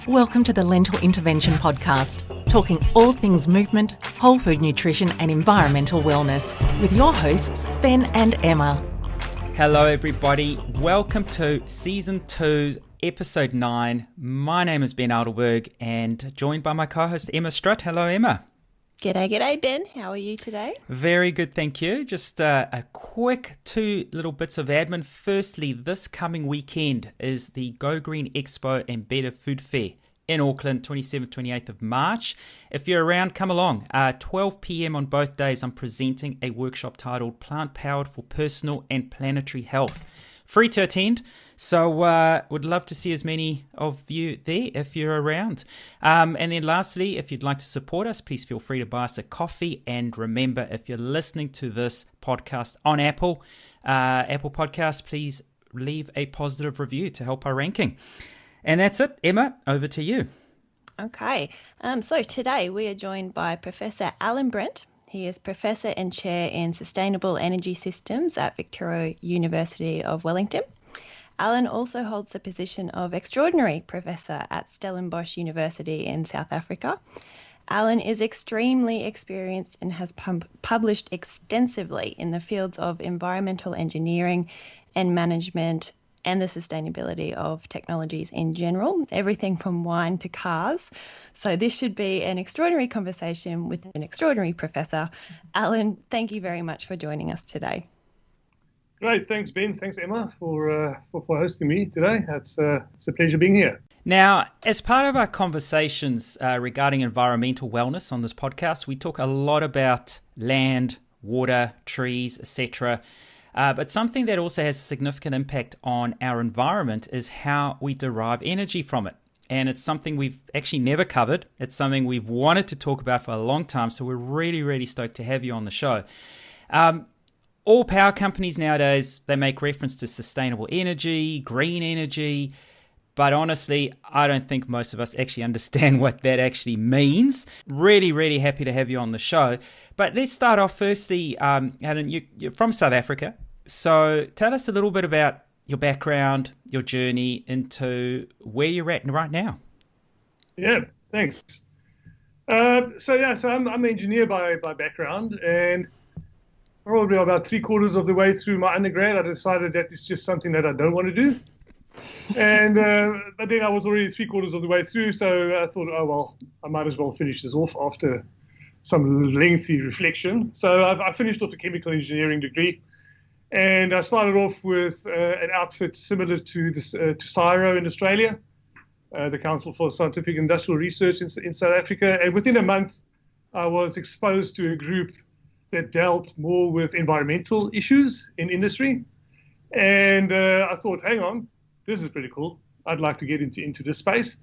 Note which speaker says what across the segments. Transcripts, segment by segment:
Speaker 1: Welcome to the Lentil Intervention Podcast, talking all things movement, whole food nutrition and environmental wellness with your hosts, Ben and Emma.
Speaker 2: Hello everybody, welcome to Season 2, Episode 9. My name is Ben Alderberg and joined by my co-host Emma Strutt. Hello Emma.
Speaker 3: G'day Ben, how are you today?
Speaker 2: Very good, thank you. Just a quick two little bits of admin. Firstly, this coming weekend is the Go Green Expo and Better Food Fair in Auckland, 27th, 28th of March. If you're around, come along. 12 p.m. on both days, I'm presenting a workshop titled Plant Powered for Personal and Planetary Health. Free to attend, so would love to see as many of you there if you're around. And then lastly, if you'd like to support us, please feel free to buy us a coffee. And remember, if you're listening to this podcast on Apple Podcasts, please leave a positive review to help our ranking. And that's it. Emma, over to you.
Speaker 3: Okay, so today we are joined by Professor Alan Brent. He is Professor and Chair in Sustainable Energy Systems at Victoria University of Wellington. Alan also holds the position of Extraordinary Professor at Stellenbosch University in South Africa. Alan is extremely experienced and has published extensively in the fields of environmental engineering and management and the sustainability of technologies in general, everything from wine to cars. So this should be an extraordinary conversation with an extraordinary professor. Alan, thank you very much for joining us today.
Speaker 4: Great, thanks Ben, thanks Emma for hosting me today. It's a pleasure being here.
Speaker 2: Now, as part of our conversations regarding environmental wellness on this podcast, we talk a lot about land, water, trees, etc. But something that also has a significant impact on our environment is how we derive energy from it. And it's something we've actually never covered. It's something we've wanted to talk about for a long time. So we're really, really stoked to have you on the show. All power companies nowadays, they make reference to sustainable energy, green energy. But honestly, I don't think most of us actually understand what that actually means. Really, really happy to have you on the show. But let's start off firstly, Alan, you're from South Africa. So tell us a little bit about your background, your journey into where you're at right now.
Speaker 4: Yeah, thanks. So I'm an engineer by background, and probably about 3/4 of the way through my undergrad, I decided that it's just something that I don't want to do. And but then I was already 3/4 of the way through, so I thought, oh well, I might as well finish this off after some lengthy reflection. So I finished off a chemical engineering degree, and I started off with an outfit similar to CSIRO in Australia, the Council for Scientific and Industrial Research in South Africa. And within a month, I was exposed to a group that dealt more with environmental issues in industry. And I thought, hang on, this is pretty cool. I'd like to get into this space.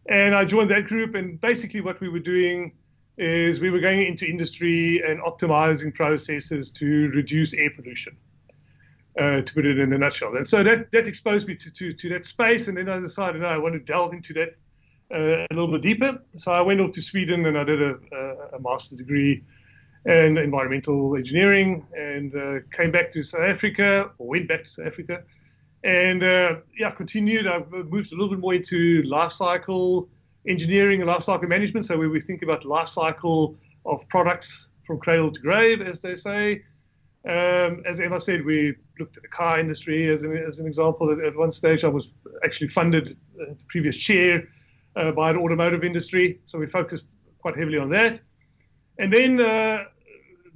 Speaker 4: And I joined that group, and basically what we were doing is we were going into industry and optimizing processes to reduce air pollution, to put it in a nutshell. And so that exposed me to that space, and then I decided, no, I want to delve into that a little bit deeper. So I went off to Sweden and I did a master's degree in environmental engineering, and came back to South Africa, or went back to South Africa. And continued. I've moved a little bit more into life cycle engineering and life cycle management. So where we think about life cycle of products from cradle to grave, as they say. As Emma said, we looked at the car industry as an example. At one stage, I was actually funded, the previous chair, by the automotive industry. So we focused quite heavily on that. And then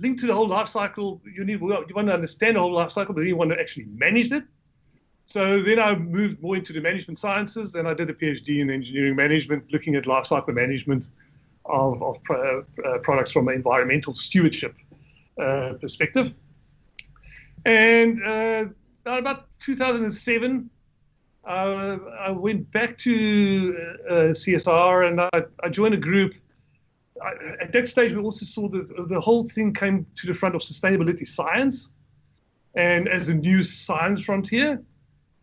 Speaker 4: linked to the whole life cycle, you want to understand the whole life cycle, but then you want to actually manage it. So then I moved more into the management sciences, and I did a PhD in engineering management, looking at life cycle management of products from an environmental stewardship perspective. And about 2007, I went back to CSR, and I joined a group. At that stage, we also saw that the whole thing came to the front of sustainability science, and as a new science frontier.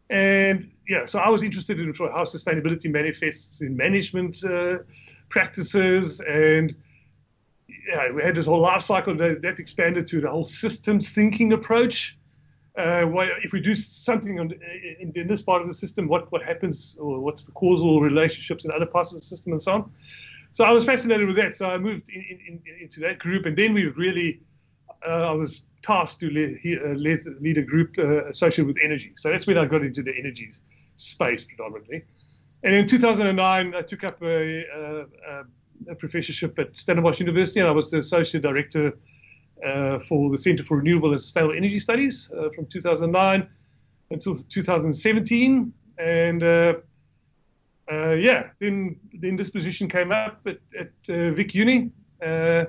Speaker 4: And so I was interested in how sustainability manifests in management practices, and we had this whole life cycle that expanded to the whole systems thinking approach. if we do something in this part of the system, what happens, or what's the causal relationships in other parts of the system and so on. So I was fascinated with that. So I moved into that group, and then we really, I was tasked to lead a group associated with energy. So that's when I got into the energy space predominantly. And in 2009, I took up a professorship at Stellenbosch University, and I was the associate director for the Center for Renewable and Sustainable Energy Studies from 2009 until 2017. And then this position came up at Vic Uni, I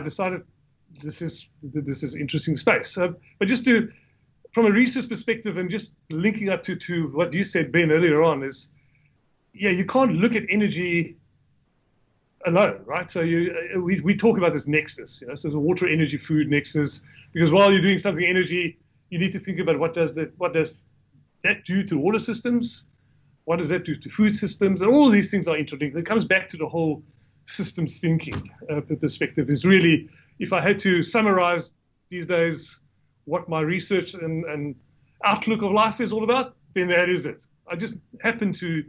Speaker 4: decided this is interesting space. But just from a research perspective, and just linking up to what you said, Ben, earlier on, is you can't look at energy alone, right? So we talk about this nexus, so the water, energy, food nexus, because while you're doing something energy, you need to think about what does that do to water systems, what does that do to food systems, and all of these things are interlinked. It comes back to the whole systems thinking perspective. Is really, if I had to summarize these days what my research and outlook of life is all about, then that is it. I just happen to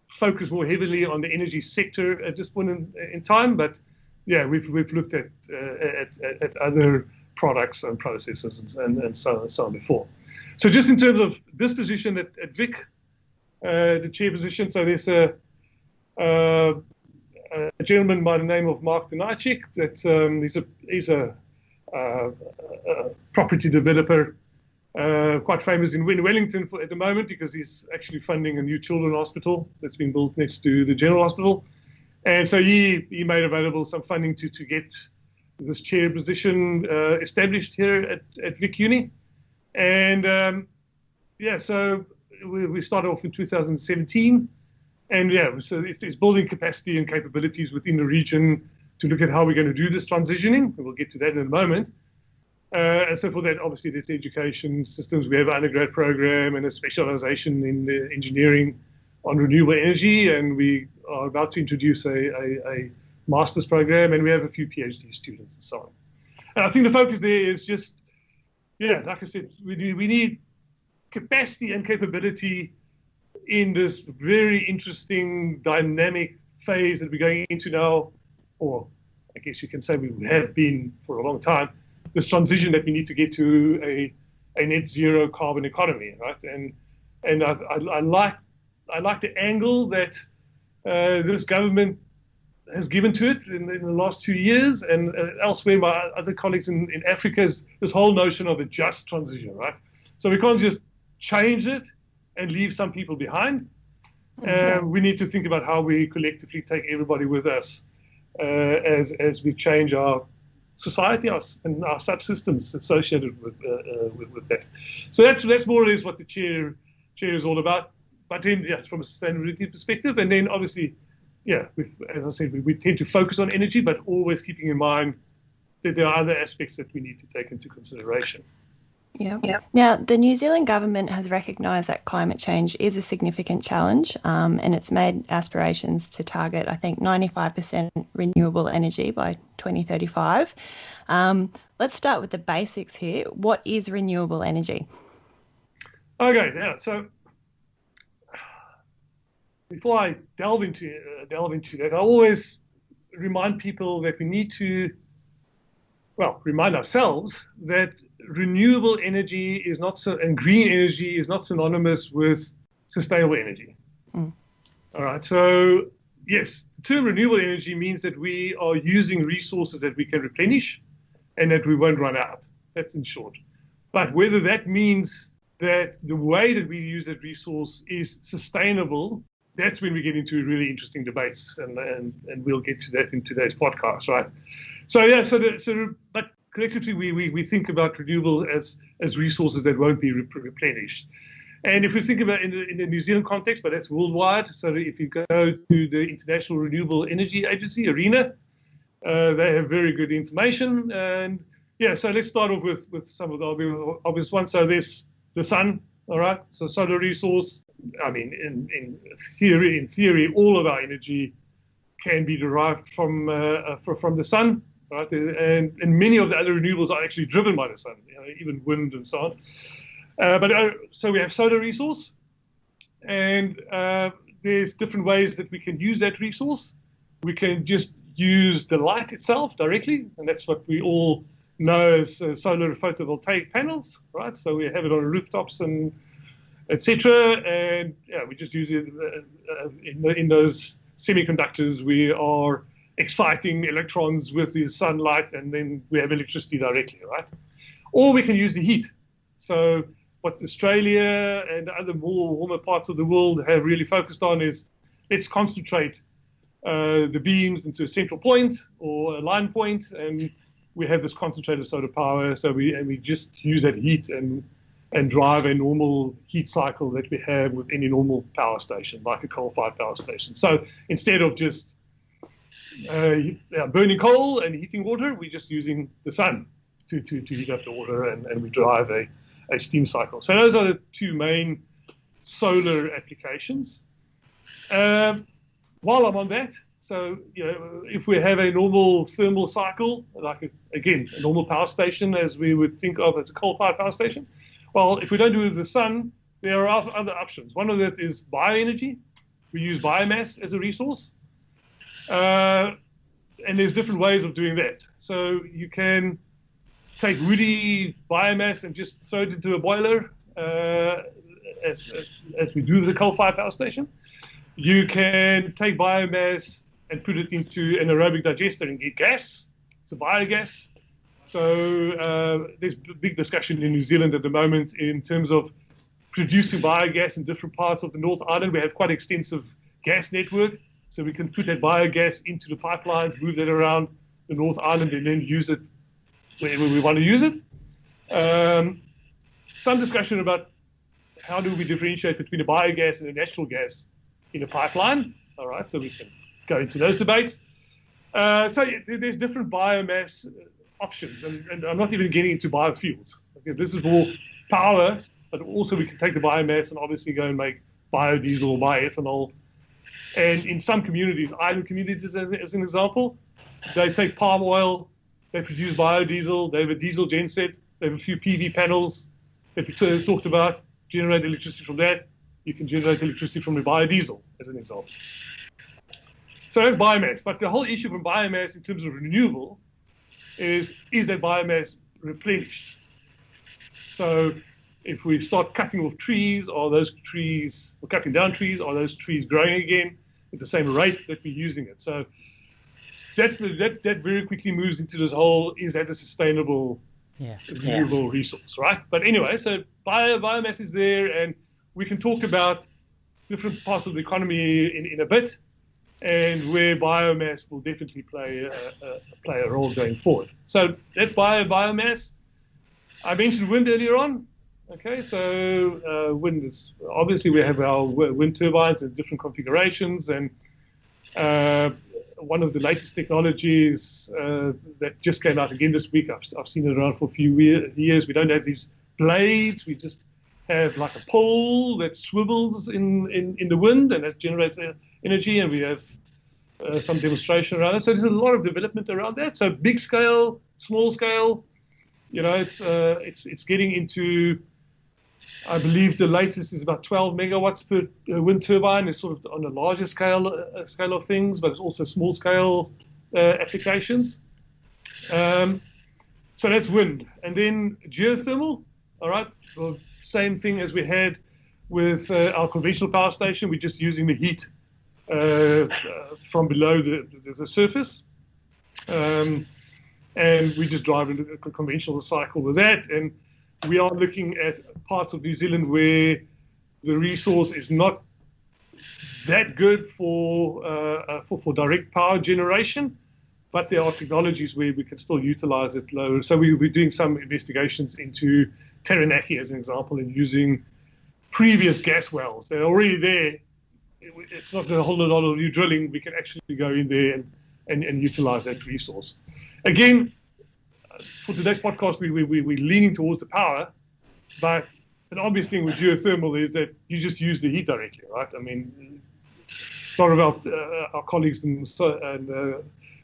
Speaker 4: focus more heavily on the energy sector at this point in time, but we've looked at other products and processes and so on before. So just in terms of this position at Vic, the chair position, so there's a gentleman by the name of Mark Denajcik. He's a property developer, quite famous in Wellington at the moment, because he's actually funding a new children's hospital that's being built next to the General Hospital. And so he made available some funding to get this chair position established here at Vic Uni. And so we started off in 2017. And so it's building capacity and capabilities within the region to look at how we're going to do this transitioning. And we'll get to that in a moment. And so for that, obviously, there's education systems. We have an undergrad program and a specialization in engineering on renewable energy. And we are about to introduce a master's program. And we have a few PhD students and so on. And I think the focus there is just, like I said, we need capacity and capability in this very interesting, dynamic phase that we're going into now, or I guess you can say we have been for a long time, this transition that we need to get to a net zero carbon economy, right? And I like the angle that this government has given to it in the last 2 years, and elsewhere my other colleagues in Africa, is this whole notion of a just transition, right? So we can't just change it and leave some people behind. We need to think about how we collectively take everybody with us as we change our society and our subsystems associated with that. So that's more or less what the chair is all about. But then, from a sustainability perspective, and then obviously, as I said, we tend to focus on energy, but always keeping in mind that there are other aspects that we need to take into consideration.
Speaker 3: Yeah. Now, the New Zealand government has recognised that climate change is a significant challenge, and it's made aspirations to target, I think, 95% renewable energy by 2035. Let's start with the basics here. What is renewable energy?
Speaker 4: Okay, so before I delve into that, I always remind people that we need to, remind ourselves that renewable energy is not and green energy is not synonymous with sustainable energy. All right. So yes, the term renewable energy means that we are using resources that we can replenish and that we won't run out. That's in short. But whether that means that the way that we use that resource is sustainable, that's when we get into really interesting debates, and we'll get to that in today's podcast, right? So but collectively we think about renewable as resources that won't be replenished. And if we think about in the New Zealand context, but that's worldwide. So if you go to the International Renewable Energy Agency, ARENA, they have very good information. And so let's start off with some of the obvious ones. So there's the sun, all right? So solar resource. I mean, in theory, all of our energy can be derived from the sun. right? And many of the other renewables are actually driven by the sun, even wind and so on. So we have solar resource, and there's different ways that we can use that resource. We can just use the light itself directly, and that's what we all know as solar photovoltaic panels, right? So we have it on rooftops and etc. And we just use it in those semiconductors. We are exciting electrons with the sunlight, and then we have electricity directly, right? Or we can use the heat. So what Australia and other more warmer parts of the world have really focused on is let's concentrate the beams into a central point or a line point, and we have this concentrated solar power. So we just use that heat and drive a normal heat cycle that we have with any normal power station, like a coal-fired power station. So instead of just burning coal and heating water, we're just using the sun to heat up the water, and we drive a steam cycle. So those are the two main solar applications. While I'm on that, so if we have a normal thermal cycle, like a normal power station as we would think of as a coal-fired power station, well, if we don't do it with the sun, there are other options. One of that is bioenergy. We use biomass as a resource. And there's different ways of doing that. So you can take woody biomass and just throw it into a boiler, as we do with the coal-fired power station. You can take biomass and put it into an aerobic digester and get gas. It's a biogas. So there's big discussion in New Zealand at the moment in terms of producing biogas in different parts of the North Island. We have quite extensive gas network, so we can put that biogas into the pipelines, move that around the North Island, and then use it wherever we want to use it. Some discussion about how do we differentiate between a biogas and a natural gas in a pipeline. All right, so we can go into those debates. So there's different biomass options, and I'm not even getting into biofuels. Okay, this is more power, but also we can take the biomass and obviously go and make biodiesel or bioethanol. And in some communities, island communities as an example, they take palm oil, they produce biodiesel, they have a diesel genset, they have a few PV panels that we talked about, generate electricity from that. You can generate electricity from the biodiesel, as an example. So that's biomass. But the whole issue from biomass in terms of renewable is that biomass replenished? So if we start cutting off trees, or cutting down trees, are those trees growing again at the same rate that we're using it? So that very quickly moves into this whole, is that a sustainable renewable resource, right? But anyway, so biomass is there, and we can talk about different parts of the economy in a bit, and where biomass will definitely play a role going forward. So that's biomass. I mentioned wind earlier on. Okay, so wind is, obviously we have our wind turbines in different configurations, and one of the latest technologies that just came out again this week, I've seen it around for a few years. We don't have these blades, we just have like a pole that swivels in the wind, and it generates energy, and we have some demonstration around it. So there's a lot of development around that. So big scale, small scale, it's getting into, I believe the latest is about 12 megawatts per wind turbine. It's sort of on a larger scale of things, but it's also small scale applications. So that's wind. And then geothermal, all right, well, same thing as we had with our conventional power station. We're just using the heat from below the surface. And we just drive into a conventional cycle with that. And we are looking at parts of New Zealand where the resource is not that good for direct power generation, but there are technologies where we can still utilize it lower. So we're doing some investigations into Taranaki, as an example, and using previous gas wells. They're already there. It's not a whole lot of new drilling. We can actually go in there and utilize that resource. Again, for today's podcast, we're leaning towards the power, but an obvious thing with geothermal is that you just use the heat directly, right? I mean, a lot of our colleagues and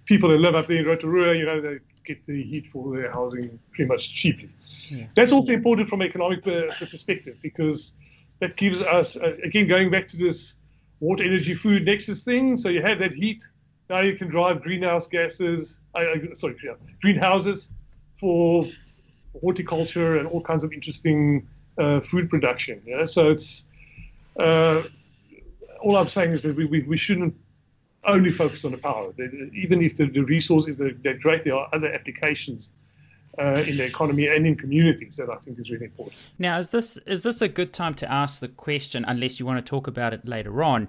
Speaker 4: people that live up there in Rotorua, they get the heat for their housing pretty much cheaply.
Speaker 2: Yeah.
Speaker 4: That's also important from an economic perspective, because that gives us, again, going back to this water, energy, food nexus thing. So you have that heat. Now you can drive greenhouses for horticulture and all kinds of interesting food production. So it's all I'm saying is that we shouldn't only focus on the power. Even if the resource is that great, there are other applications in the economy and in communities that I think is really important.
Speaker 2: Now, is this a good time to ask the question, unless you want to talk about it later on?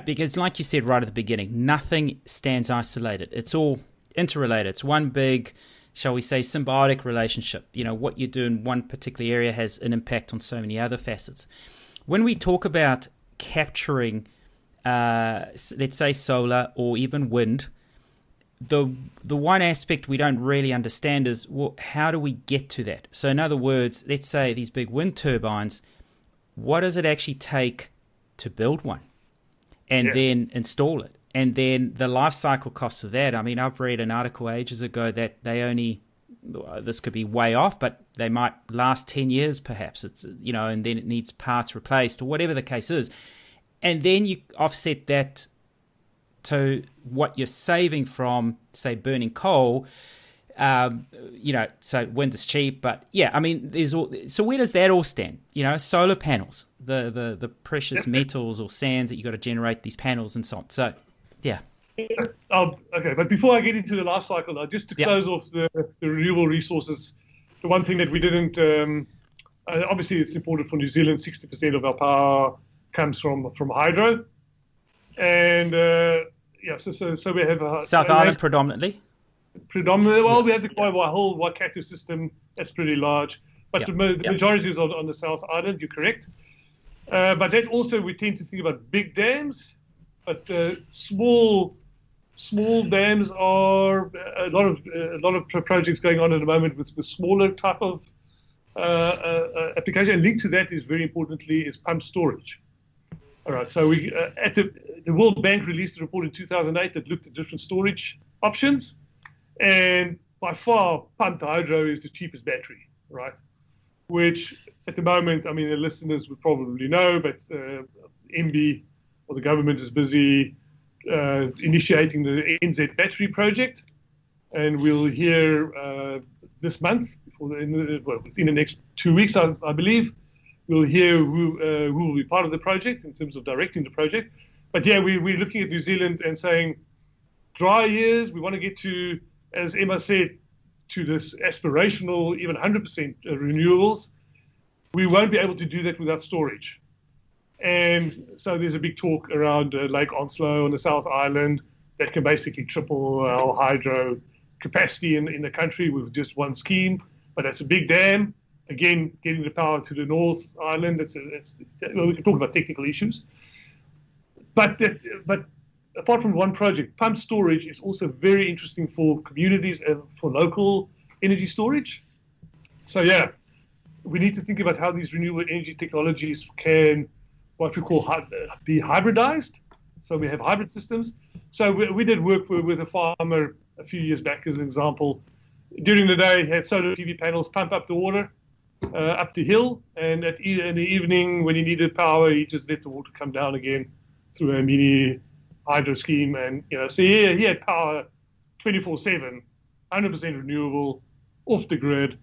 Speaker 2: Because like you said right at the beginning, nothing stands isolated. It's all interrelated. It's one big, shall we say, symbiotic relationship. What you do in one particular area has an impact on so many other facets. When we talk about capturing, let's say solar or even wind, the one aspect we don't really understand is, well, how do we get to that? So in other words, let's say these big wind turbines, what does it actually take to build one and then install it? And then the life cycle costs of that. I mean, I've read an article ages ago that they only, this could be way off, but they might last 10 years perhaps. It's, and then it needs parts replaced or whatever the case is. And then you offset that to what you're saving from, say, burning coal. So wind is cheap, but there's all. So where does that all stand? Solar panels, the precious metals or sands that you got to generate these panels and so on. So, yeah.
Speaker 4: Okay, but before I get into the life cycle, just to close off the renewable resources, the one thing that we didn't, obviously it's important for New Zealand. 60% of our power comes from hydro, and so we have
Speaker 2: South Island predominantly.
Speaker 4: Well, we have the whole Waikato system. That's pretty large, but the majority is on the South Island. You're correct, but that also we tend to think about big dams, but small dams are a lot of projects going on at the moment with smaller type of application. And linked to that is very importantly is pump storage. All right, so we at the World Bank released a report in 2008 that looked at different storage options. And by far, pumped hydro is the cheapest battery, right? Which at the moment, the listeners would probably know, but MB or the government is busy initiating the NZ battery project. And we'll hear this month, within the next 2 weeks, I believe, we'll hear who will be part of the project in terms of directing the project. But we're looking at New Zealand and saying, dry years, we want to get to, as Emma said, to this aspirational, even 100% renewables. We won't be able to do that without storage. And so there's a big talk around Lake Onslow on the South Island that can basically triple our hydro capacity in the country with just one scheme. But that's a big dam. Again, getting the power to the North Island, we can talk about technical issues. But apart from one project, pump storage is also very interesting for communities and for local energy storage. So we need to think about how these renewable energy technologies can, what we call, be hybridized. So we have hybrid systems. So we did work with a farmer a few years back, as an example. During the day, he had solar PV panels pump up the water up the hill, and in the evening, when he needed power, he just let the water come down again through a mini hydro scheme. And so he had power 24/7, 100% renewable, off the grid.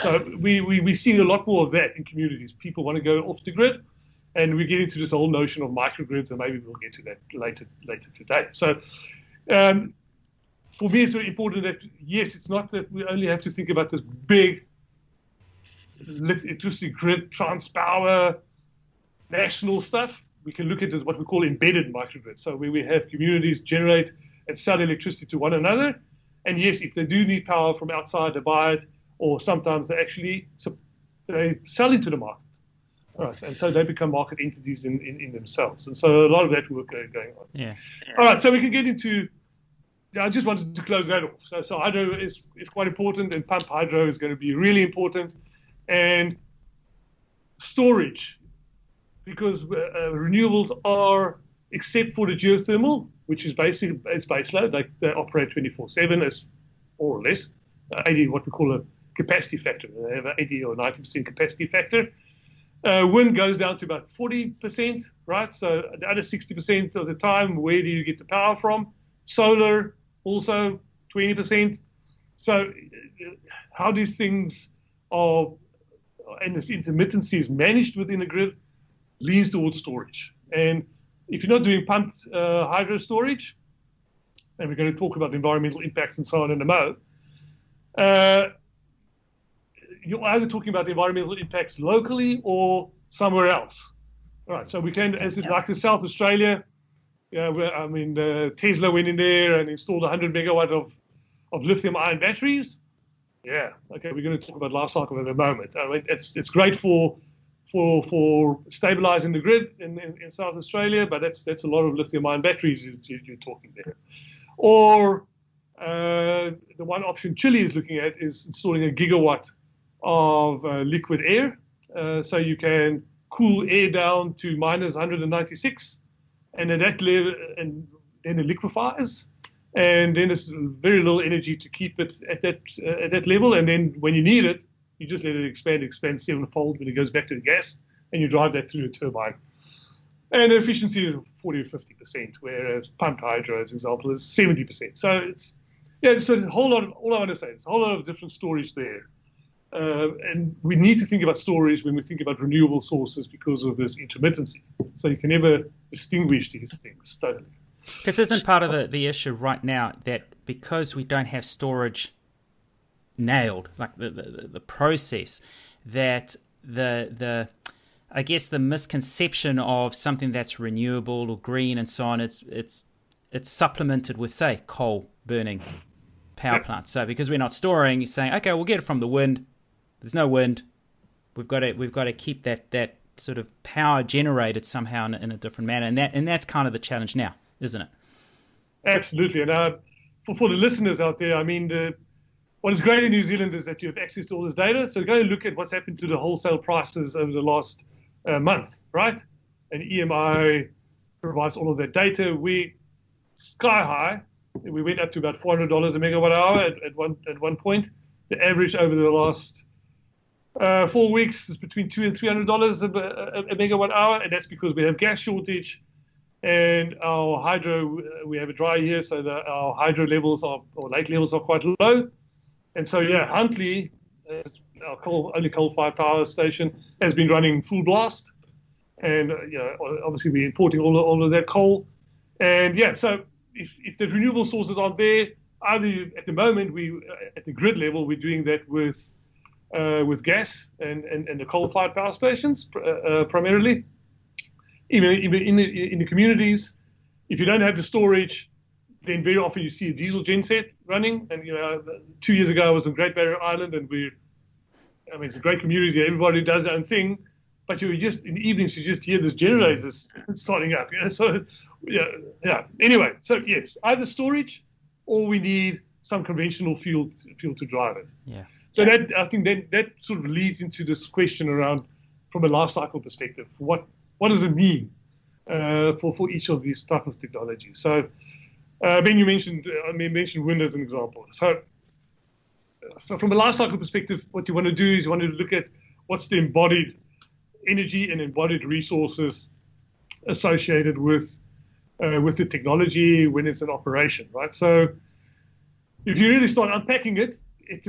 Speaker 4: So we see a lot more of that in communities. People want to go off the grid, and we get into this whole notion of microgrids, and maybe we'll get to that later today. So for me, it's very important that, yes, it's not that we only have to think about this big electricity grid, transpower, national stuff. We can look at what we call embedded microgrids. So where we have communities generate and sell electricity to one another. And yes, if they do need power from outside, they buy it, or sometimes they sell into the market. All right, and so they become market entities in themselves. And so a lot of that work going on.
Speaker 2: Yeah.
Speaker 4: All right, so we can get into, I just wanted to close that off. So hydro is quite important, and pump hydro is going to be really important. And storage, because renewables are except for the geothermal, which is basically it's baseload. They operate 24/7 as more or less 80, what we call a capacity factor. They have an 80 or 90% capacity factor. Wind goes down to about 40%, right? So the other 60% of the time, where do you get the power from? Solar, also 20%. So how these things are, and this intermittency is managed within a grid, leans towards storage. And if you're not doing pumped hydro storage, and we're going to talk about environmental impacts and so on in a mo, you're either talking about environmental impacts locally or somewhere else. All right, so we can, like the South Australia, Tesla went in there and installed 100 megawatt of lithium-ion batteries. Yeah, okay, we're going to talk about life cycle in a moment. I mean, it's great for stabilizing the grid in South Australia, but that's a lot of lithium-ion batteries you're talking there. Or the one option Chile is looking at is installing a gigawatt of liquid air, so you can cool air down to minus 196, and at that level, and then it liquefies, and then there's very little energy to keep it at that level, and then when you need it, you just let it expand sevenfold when it goes back to the gas, and you drive that through a turbine. And the efficiency is 40 or 50%, whereas pumped hydro, as an example, is 70%. So it's a whole lot. All I want to say is a whole lot of different storage there. And we need to think about storage when we think about renewable sources because of this intermittency. So you can never distinguish these things totally.
Speaker 2: Because isn't part of the issue right now that because we don't have storage nailed, like the process, that the I guess the misconception of something that's renewable or green and so on, it's supplemented with, say, coal burning power plants. So because we're not storing, you're saying, okay, we'll get it from the wind. There's no wind. We've got to keep that sort of power generated somehow in a different manner, and that's kind of the challenge now, isn't it?
Speaker 4: Absolutely. And for the listeners out there, I mean, what is great in New Zealand is that you have access to all this data. So go and look at what's happened to the wholesale prices over the last month, right? And EMI provides all of that data. We sky high. We went up to about $400 a megawatt hour at one point. The average over the last 4 weeks is between $200 and $300 a megawatt hour, and that's because we have gas shortage, and our hydro, we have a dry year, so our hydro levels or lake levels are quite low. And so, Huntly, our only coal-fired power station, has been running full blast, and obviously we're importing all of that coal, and so if the renewable sources aren't there, either at the moment at the grid level we're doing that with gas and the coal-fired power stations primarily. Even in the communities, if you don't have the storage, then very often you see a diesel genset running. And 2 years ago I was in Great Barrier Island, and it's a great community. Everybody does their own thing, but in the evenings you just hear this generators starting up. So Anyway, so yes, either storage or we need some conventional fuel to drive it.
Speaker 2: Yeah.
Speaker 4: So I think that sort of leads into this question around, from a life cycle perspective, what does it mean for each of these type of technologies? So Ben, you mentioned wind as an example. So from a life cycle perspective, what you want to do is you want to look at what's the embodied energy and embodied resources associated with the technology when it's in operation, right? So if you really start unpacking it, it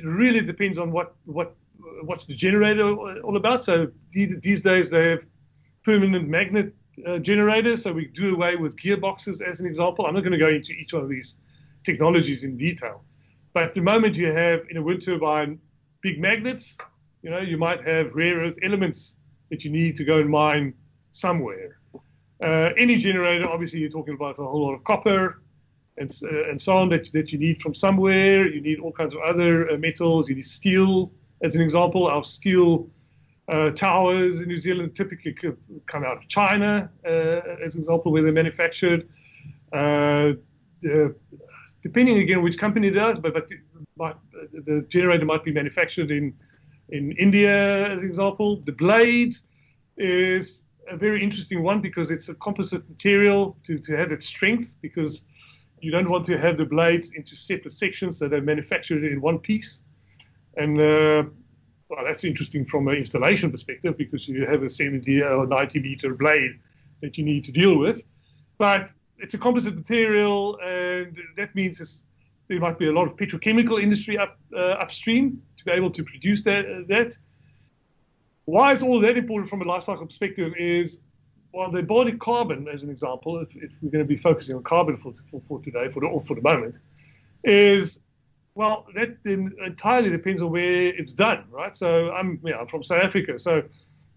Speaker 4: really depends on what's the generator all about. So these days they have permanent magnet generators, so we do away with gearboxes as an example. I'm not going to go into each one of these technologies in detail, but at the moment you have in a wind turbine big magnets. You might have rare earth elements that you need to go and mine somewhere. Any generator, obviously you're talking about a whole lot of copper and so on that you need from somewhere. You need all kinds of other metals. You need steel, as an example. Our steel towers in New Zealand typically come out of China, as an example, where they're manufactured. Depending again which company it does, but the generator might be manufactured in India, as an example. The blades is a very interesting one because it's a composite material to have its strength, because you don't want to have the blades into separate sections that are manufactured in one piece. And well, that's interesting from an installation perspective because you have a 70 or 90 meter blade that you need to deal with. But it's a composite material, and that means there might be a lot of petrochemical industry upstream to be able to produce that. Why is all that important from a life cycle perspective is, well, the embodied carbon, as an example, if we're going to be focusing on carbon for today, for the moment, is, well, that then entirely depends on where it's done, right? So I'm from South Africa. So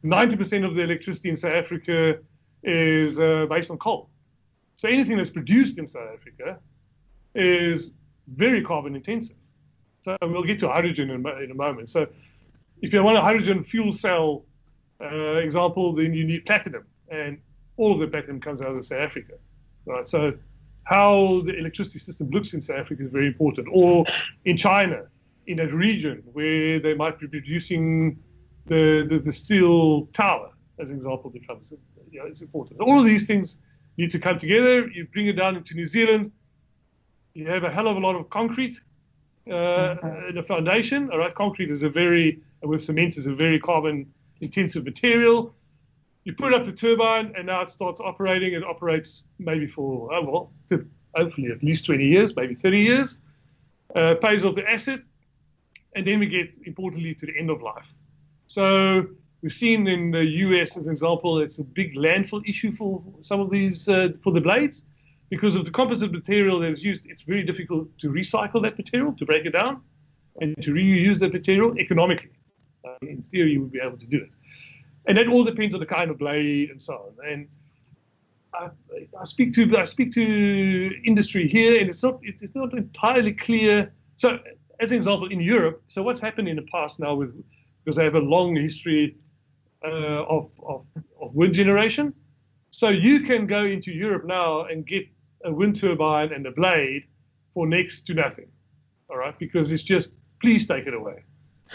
Speaker 4: 90% of the electricity in South Africa is based on coal. So anything that's produced in South Africa is very carbon intensive. So we'll get to hydrogen in a moment. So if you want a hydrogen fuel cell example, then you need platinum, and all of the platinum comes out of South Africa, right? So how the electricity system looks in South Africa is very important. Or in China, in a region where they might be producing the steel tower, as an example, becomes it's important. All of these things need to come together. You bring it down into New Zealand, you have a hell of a lot of concrete in the foundation. All right, concrete is with cement is a very carbon intensive material. You put up the turbine, and now it starts operating. It operates maybe for hopefully at least 20 years, maybe 30 years. Pays off the asset, and then we get, importantly, to the end of life. So we've seen in the US, as an example, it's a big landfill issue for some of these, for the blades. Because of the composite material that is used, it's very difficult to recycle that material, to break it down, and to reuse that material economically. In theory, you would be able to do it. And that all depends on the kind of blade and so on. And I speak to industry here, and it's not entirely clear. So, as an example, in Europe, so what's happened in the past now because they have a long history of wind generation. So you can go into Europe now and get a wind turbine and a blade for next to nothing, all right? Because it's just, please take it away.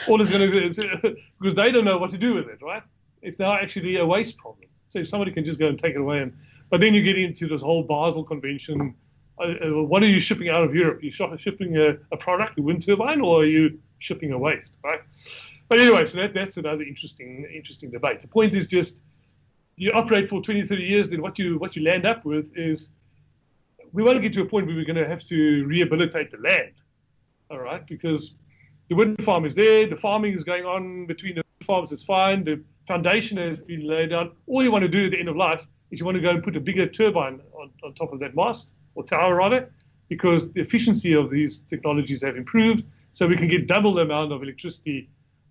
Speaker 4: All it's going to do is, because they don't know what to do with it, right? It's now actually a waste problem. So if somebody can just go and take it away, but then you get into this whole Basel Convention. What are you shipping out of Europe? Are you shipping a product, a wind turbine, or are you shipping a waste, right? But anyway, so that's another interesting debate. The point is just, you operate for 20, 30 years, then what you land up with is, we want to get to a point where we're going to have to rehabilitate the land, all right? Because the wind farm is there, the farming is going on between the farms, it's fine, the foundation has been laid down. All you want to do at the end of life is you want to go and put a bigger turbine on top of that mast, or tower rather, because the efficiency of these technologies have improved, so we can get double the amount of electricity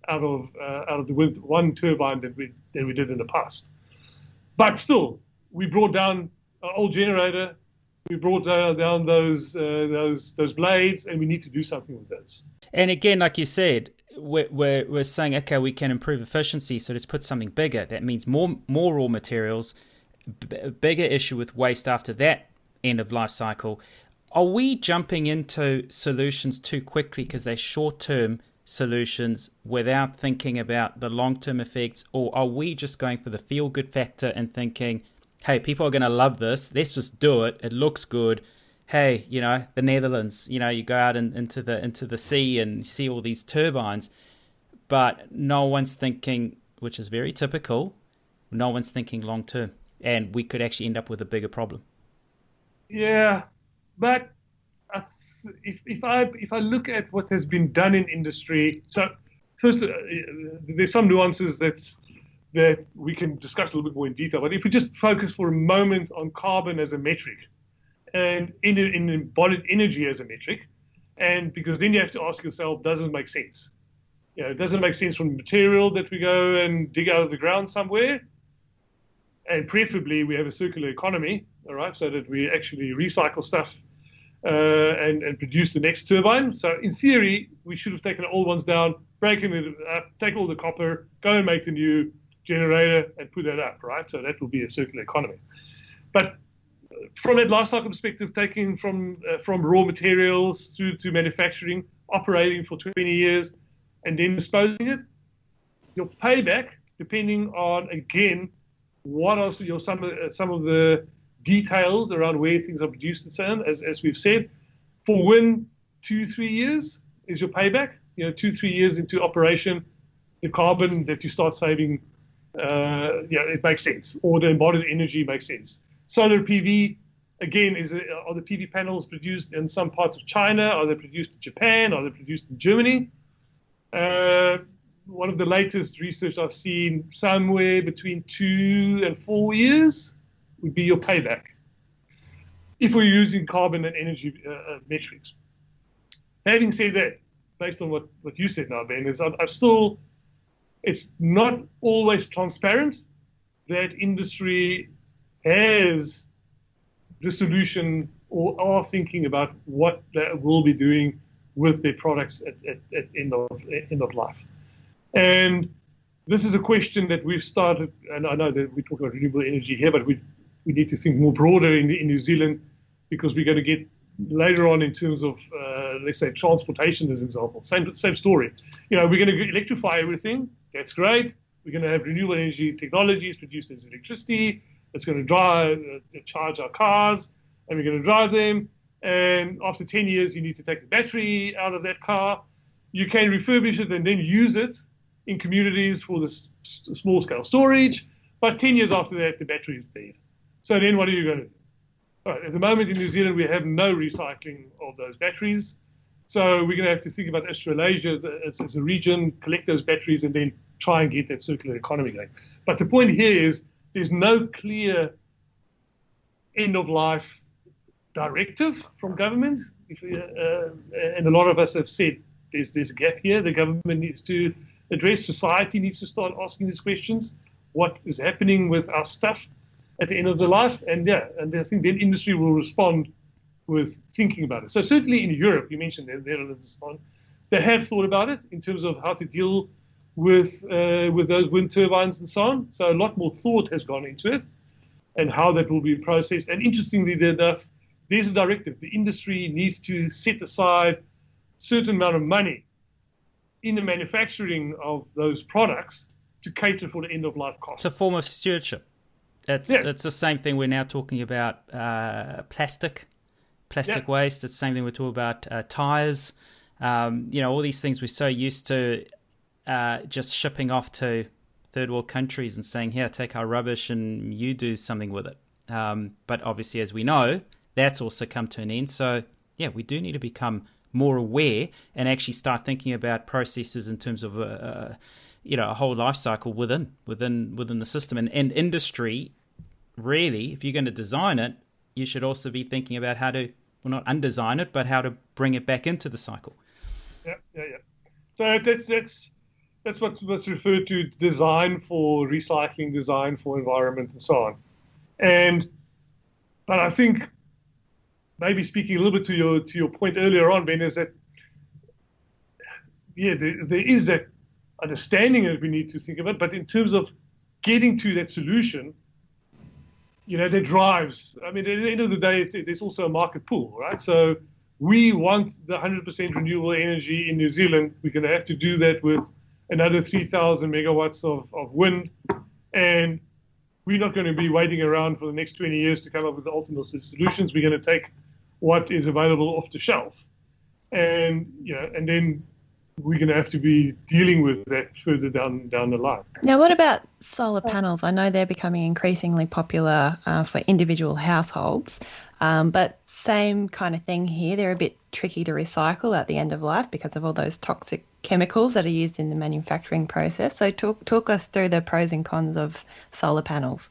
Speaker 4: out of the one turbine that we did in the past. But still, we brought down an old generator, we brought down those blades, and we need to do something with those.
Speaker 2: And again, like you said, we're saying, okay, we can improve efficiency, so let's put something bigger. That means more raw materials, bigger issue with waste after that end of life cycle. Are we jumping into solutions too quickly because they're short-term solutions without thinking about the long-term effects, or are we just going for the feel-good factor and thinking, hey, people are going to love this, let's just do it, it looks good. Hey, the Netherlands, you go out into the sea and you see all these turbines, but no one's thinking, which is very typical, no one's thinking long-term, and we could actually end up with a bigger problem.
Speaker 4: Yeah, but if I look at what has been done in industry, so first there's some nuances that we can discuss a little bit more in detail. But if we just focus for a moment on carbon as a metric, and in embodied energy as a metric, and because then you have to ask yourself, does it make sense? Does it make sense from the material that we go and dig out of the ground somewhere? And preferably we have a circular economy, all right, so that we actually recycle stuff and produce the next turbine. So in theory, we should have taken the old ones down, breaking it up, take all the copper, go and make the new generator and put that up, right? So that will be a circular economy. But from that life cycle perspective, taking from raw materials through to manufacturing, operating for 20 years, and then disposing it, your payback, depending on, again, what are some of the details around where things are produced and so on. As we've said, for wind, 2-3 years is your payback. 2-3 years into operation, the carbon that you start saving, it makes sense, or the embodied energy makes sense. Solar PV, again, are the PV panels produced in some parts of China? Are they produced in Japan? Are they produced in Germany? One of the latest research I've seen, somewhere between 2 and 4 years would be your payback, if we're using carbon and energy metrics. Having said that, based on what you said now, Ben, it's not always transparent that industry has the solution or are thinking about what they will be doing with their products at end of life. And this is a question that we've started, and I know that we talk about renewable energy here, but we need to think more broader in New Zealand, because we're going to get later on in terms of, let's say, transportation as an example. Same story. We're going to electrify everything. That's great. We're going to have renewable energy technologies produced as electricity. It's going to charge our cars, and we're going to drive them. And after 10 years, you need to take the battery out of that car. You can refurbish it and then use it in communities for the small-scale storage. But 10 years after that, the battery is dead. So then what are you going to do? All right, at the moment in New Zealand, we have no recycling of those batteries. So we're going to have to think about Australasia as a region, collect those batteries, and then try and get that circular economy going. But the point here is there's no clear end-of-life directive from government. And a lot of us have said there's this gap here. The government needs to address, society needs to start asking these questions. What is happening with our stuff at the end of the life? And I think then industry will respond with thinking about it. So certainly in Europe, you mentioned that they have thought about it in terms of how to deal with those wind turbines and so on. So a lot more thought has gone into it and how that will be processed. And interestingly enough, there's a directive. The industry needs to set aside a certain amount of money in the manufacturing of those products to cater for the end-of-life costs.
Speaker 2: It's a form of stewardship. It's the same thing we're now talking about plastic waste. It's the same thing we're talking about tyres. All these things we're so used to just shipping off to third world countries and saying, here, take our rubbish and you do something with it. But obviously, as we know, that's also come to an end. So, we do need to become more aware and actually start thinking about processes in terms of a whole life cycle within the system. And industry, really, if you're going to design it, you should also be thinking about how to, well, not undesign it, but how to bring it back into the cycle.
Speaker 4: Yeah. So that's what was referred to, design for recycling, design for environment, and so on. But I think maybe speaking a little bit to your point earlier on, Ben, is that there is that understanding that we need to think about, but in terms of getting to that solution, that drives. I mean, at the end of the day, there's also a market pool, right? So we want the 100% renewable energy in New Zealand. We're going to have to do that with another 3,000 megawatts of wind, and we're not going to be waiting around for the next 20 years to come up with the ultimate solutions. We're going to take what is available off the shelf, and then we're going to have to be dealing with that further down the line.
Speaker 3: Now, what about solar panels? I know they're becoming increasingly popular for individual households, but same kind of thing here. They're a bit tricky to recycle at the end of life because of all those toxic chemicals that are used in the manufacturing process. So talk us through the pros and cons of solar panels.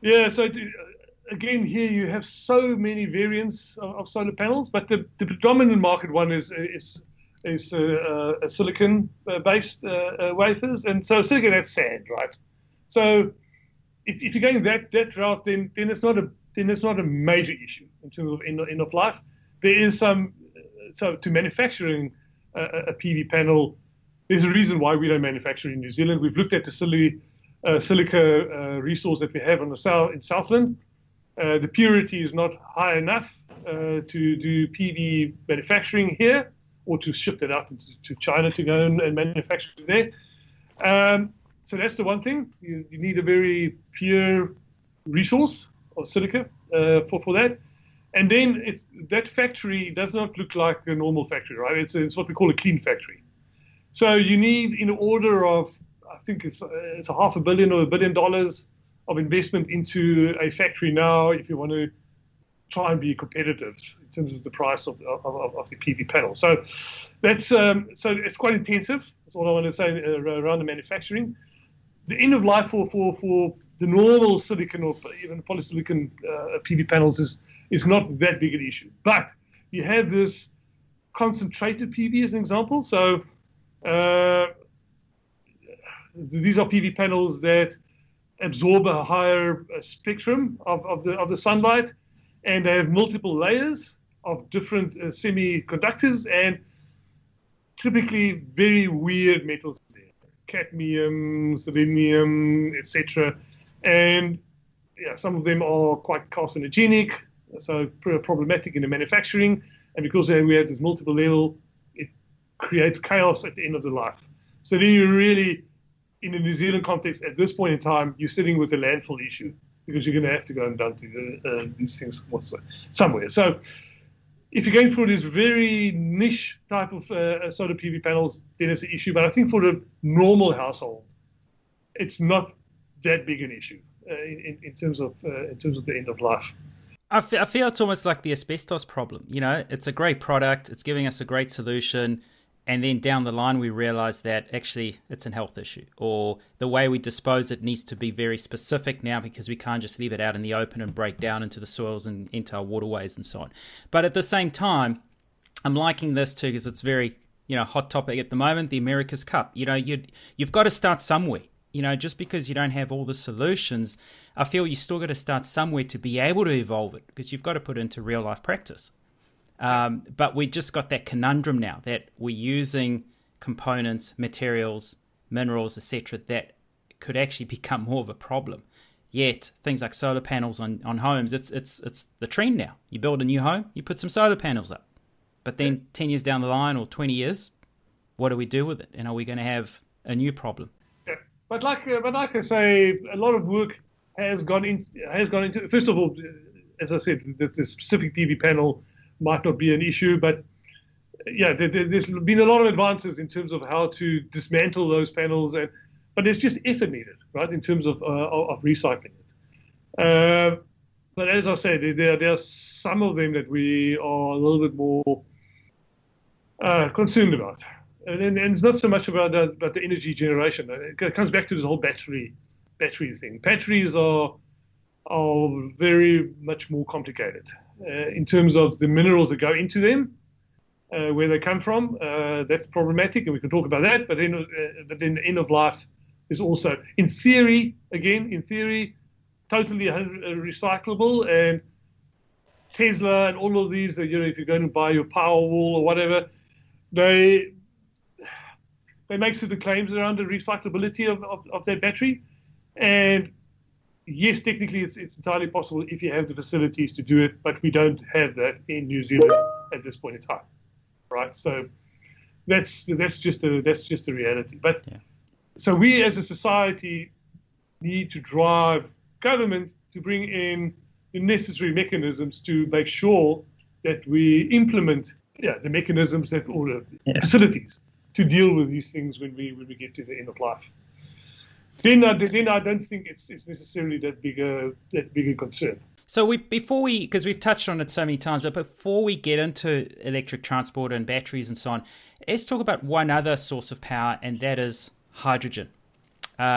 Speaker 4: Yeah, so again, here you have so many variants of solar panels, but the predominant market one is silicon-based wafers, and so silicon, that's sand, right? So if you're going that route, then it's not a major issue in terms of end of life. There is some to manufacturing a PV panel. There's a reason why we don't manufacture in New Zealand. We've looked at the silica resource that we have in Southland. The purity is not high enough to do PV manufacturing here, or to ship that out to China to go and manufacture there. So that's the one thing. You need a very pure resource of silica for that. And then that factory does not look like a normal factory, right? It's what we call a clean factory. So you need in order of, I think it's $500 million or $1 billion of investment into a factory now if you want to try and be competitive in terms of the price of the PV panel. So that's so it's quite intensive. That's all I want to say around the manufacturing. The end of life for the normal silicon or even polysilicon PV panels is not that big an issue. But you have this concentrated PV as an example. So these are PV panels that absorb a higher spectrum of the sunlight, and they have multiple layers of different semiconductors and typically very weird metals there, cadmium, selenium, etc. And yeah, some of them are quite carcinogenic, so problematic in the manufacturing. And because we have this multiple level, it creates chaos at the end of the life. So then you really, in the New Zealand context, at this point in time, you're sitting with a landfill issue because you're going to have to go and dump these things somewhere. So if you're going for this very niche type of solar PV panels, then it's an issue. But I think for the normal household, it's not that big an issue in terms of the end of life.
Speaker 2: I feel it's almost like the asbestos problem. You know, it's a great product. It's giving us a great solution. And then down the line, we realize that actually it's a health issue, or the way we dispose it needs to be very specific now because we can't just leave it out in the open and break down into the soils and into our waterways and so on. But at the same time, I'm liking this too because it's very, hot topic at the moment, the America's Cup. You've got to start somewhere. Just because you don't have all the solutions, I feel you still got to start somewhere to be able to evolve it because you've got to put it into real life practice. But we just got that conundrum now that we're using components, materials, minerals, etc. that could actually become more of a problem. Yet things like solar panels on homes, it's the trend now. You build a new home, you put some solar panels up. But then 10 years down the line or 20 years, what do we do with it? And are we going to have a new problem?
Speaker 4: Yeah. But like I say, a lot of work has gone into. First of all, as I said, the specific PV panel might not be an issue, but yeah, there's been a lot of advances in terms of how to dismantle those panels, but there's just effort needed, right, in terms of recycling it. But as I said, there are some of them that we are a little bit more concerned about, and it's not so much about the energy generation. It comes back to this whole battery thing. Batteries are very much more complicated. In terms of the minerals that go into them, where they come from, that's problematic, and we can talk about that. But then the end of life is also, in theory, totally recyclable. And Tesla and all of these, if you're going to buy your Powerwall or whatever, they make certain claims around the recyclability of that battery. And yes, technically it's entirely possible if you have the facilities to do it, but we don't have that in New Zealand at this point in time, right? So that's just a reality. But yeah. So we as a society need to drive government to bring in the necessary mechanisms to make sure that we implement the mechanisms or the facilities to deal with these things when we get to the end of life. Then I don't think it's necessarily that big a concern.
Speaker 2: So because we've touched on it so many times, but before we get into electric transport and batteries and so on, let's talk about one other source of power, and that is hydrogen,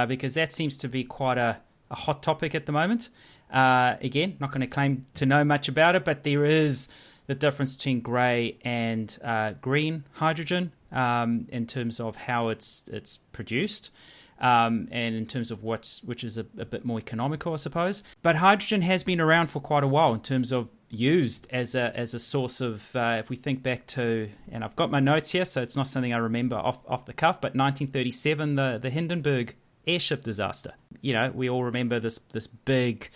Speaker 2: because that seems to be quite a hot topic at the moment. Again, not going to claim to know much about it, but there is the difference between grey and green hydrogen in terms of how it's produced. And in terms of which is a bit more economical, I suppose. But hydrogen has been around for quite a while in terms of used as a source of, if we think back to, and I've got my notes here, so it's not something I remember off the cuff, but 1937, the Hindenburg airship disaster. We all remember this big,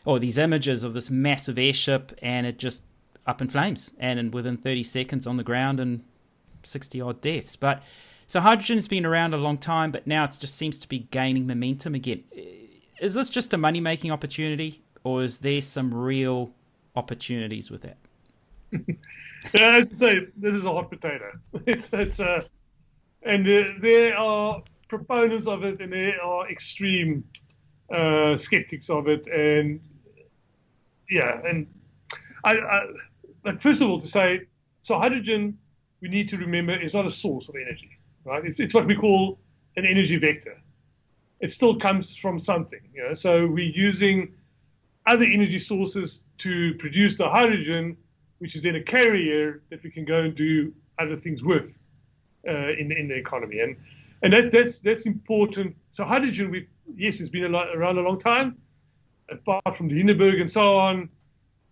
Speaker 2: or these images of this massive airship, and it just up in flames, and within 30 seconds on the ground and 60 odd deaths. But So hydrogen's been around a long time, but now it just seems to be gaining momentum again. Is this just a money-making opportunity, or is there some real opportunities with that?
Speaker 4: Yeah, as I say, this is a hot potato. There are proponents of it, and there are extreme skeptics of it, and but first of all, to say, so hydrogen, we need to remember, is not a source of energy, right? It's what we call an energy vector. It still comes from something, So we're using other energy sources to produce the hydrogen, which is then a carrier that we can go and do other things with in the economy, and that's important. So hydrogen, it's been around a long time, apart from the Hindenburg and so on.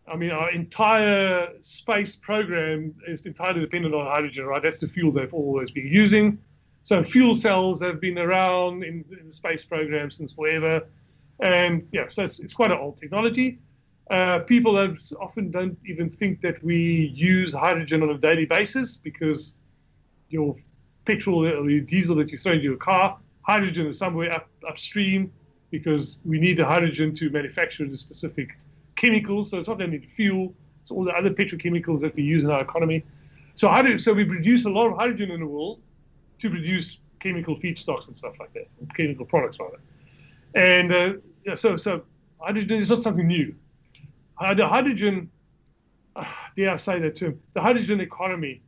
Speaker 4: I mean, our entire space program is entirely dependent on hydrogen, right? That's the fuel they've always been using. So fuel cells have been around in the space program since forever. And so it's quite an old technology. People often don't even think that we use hydrogen on a daily basis, because your petrol or your diesel that you throw into your car, hydrogen is somewhere upstream, because we need the hydrogen to manufacture the specific chemicals. So it's not only the fuel, it's all the other petrochemicals that we use in our economy. So we produce a lot of hydrogen in the world to produce chemical feedstocks and stuff like that, chemical products rather. And so hydrogen is not something new. The hydrogen, dare I say that term, the hydrogen economy,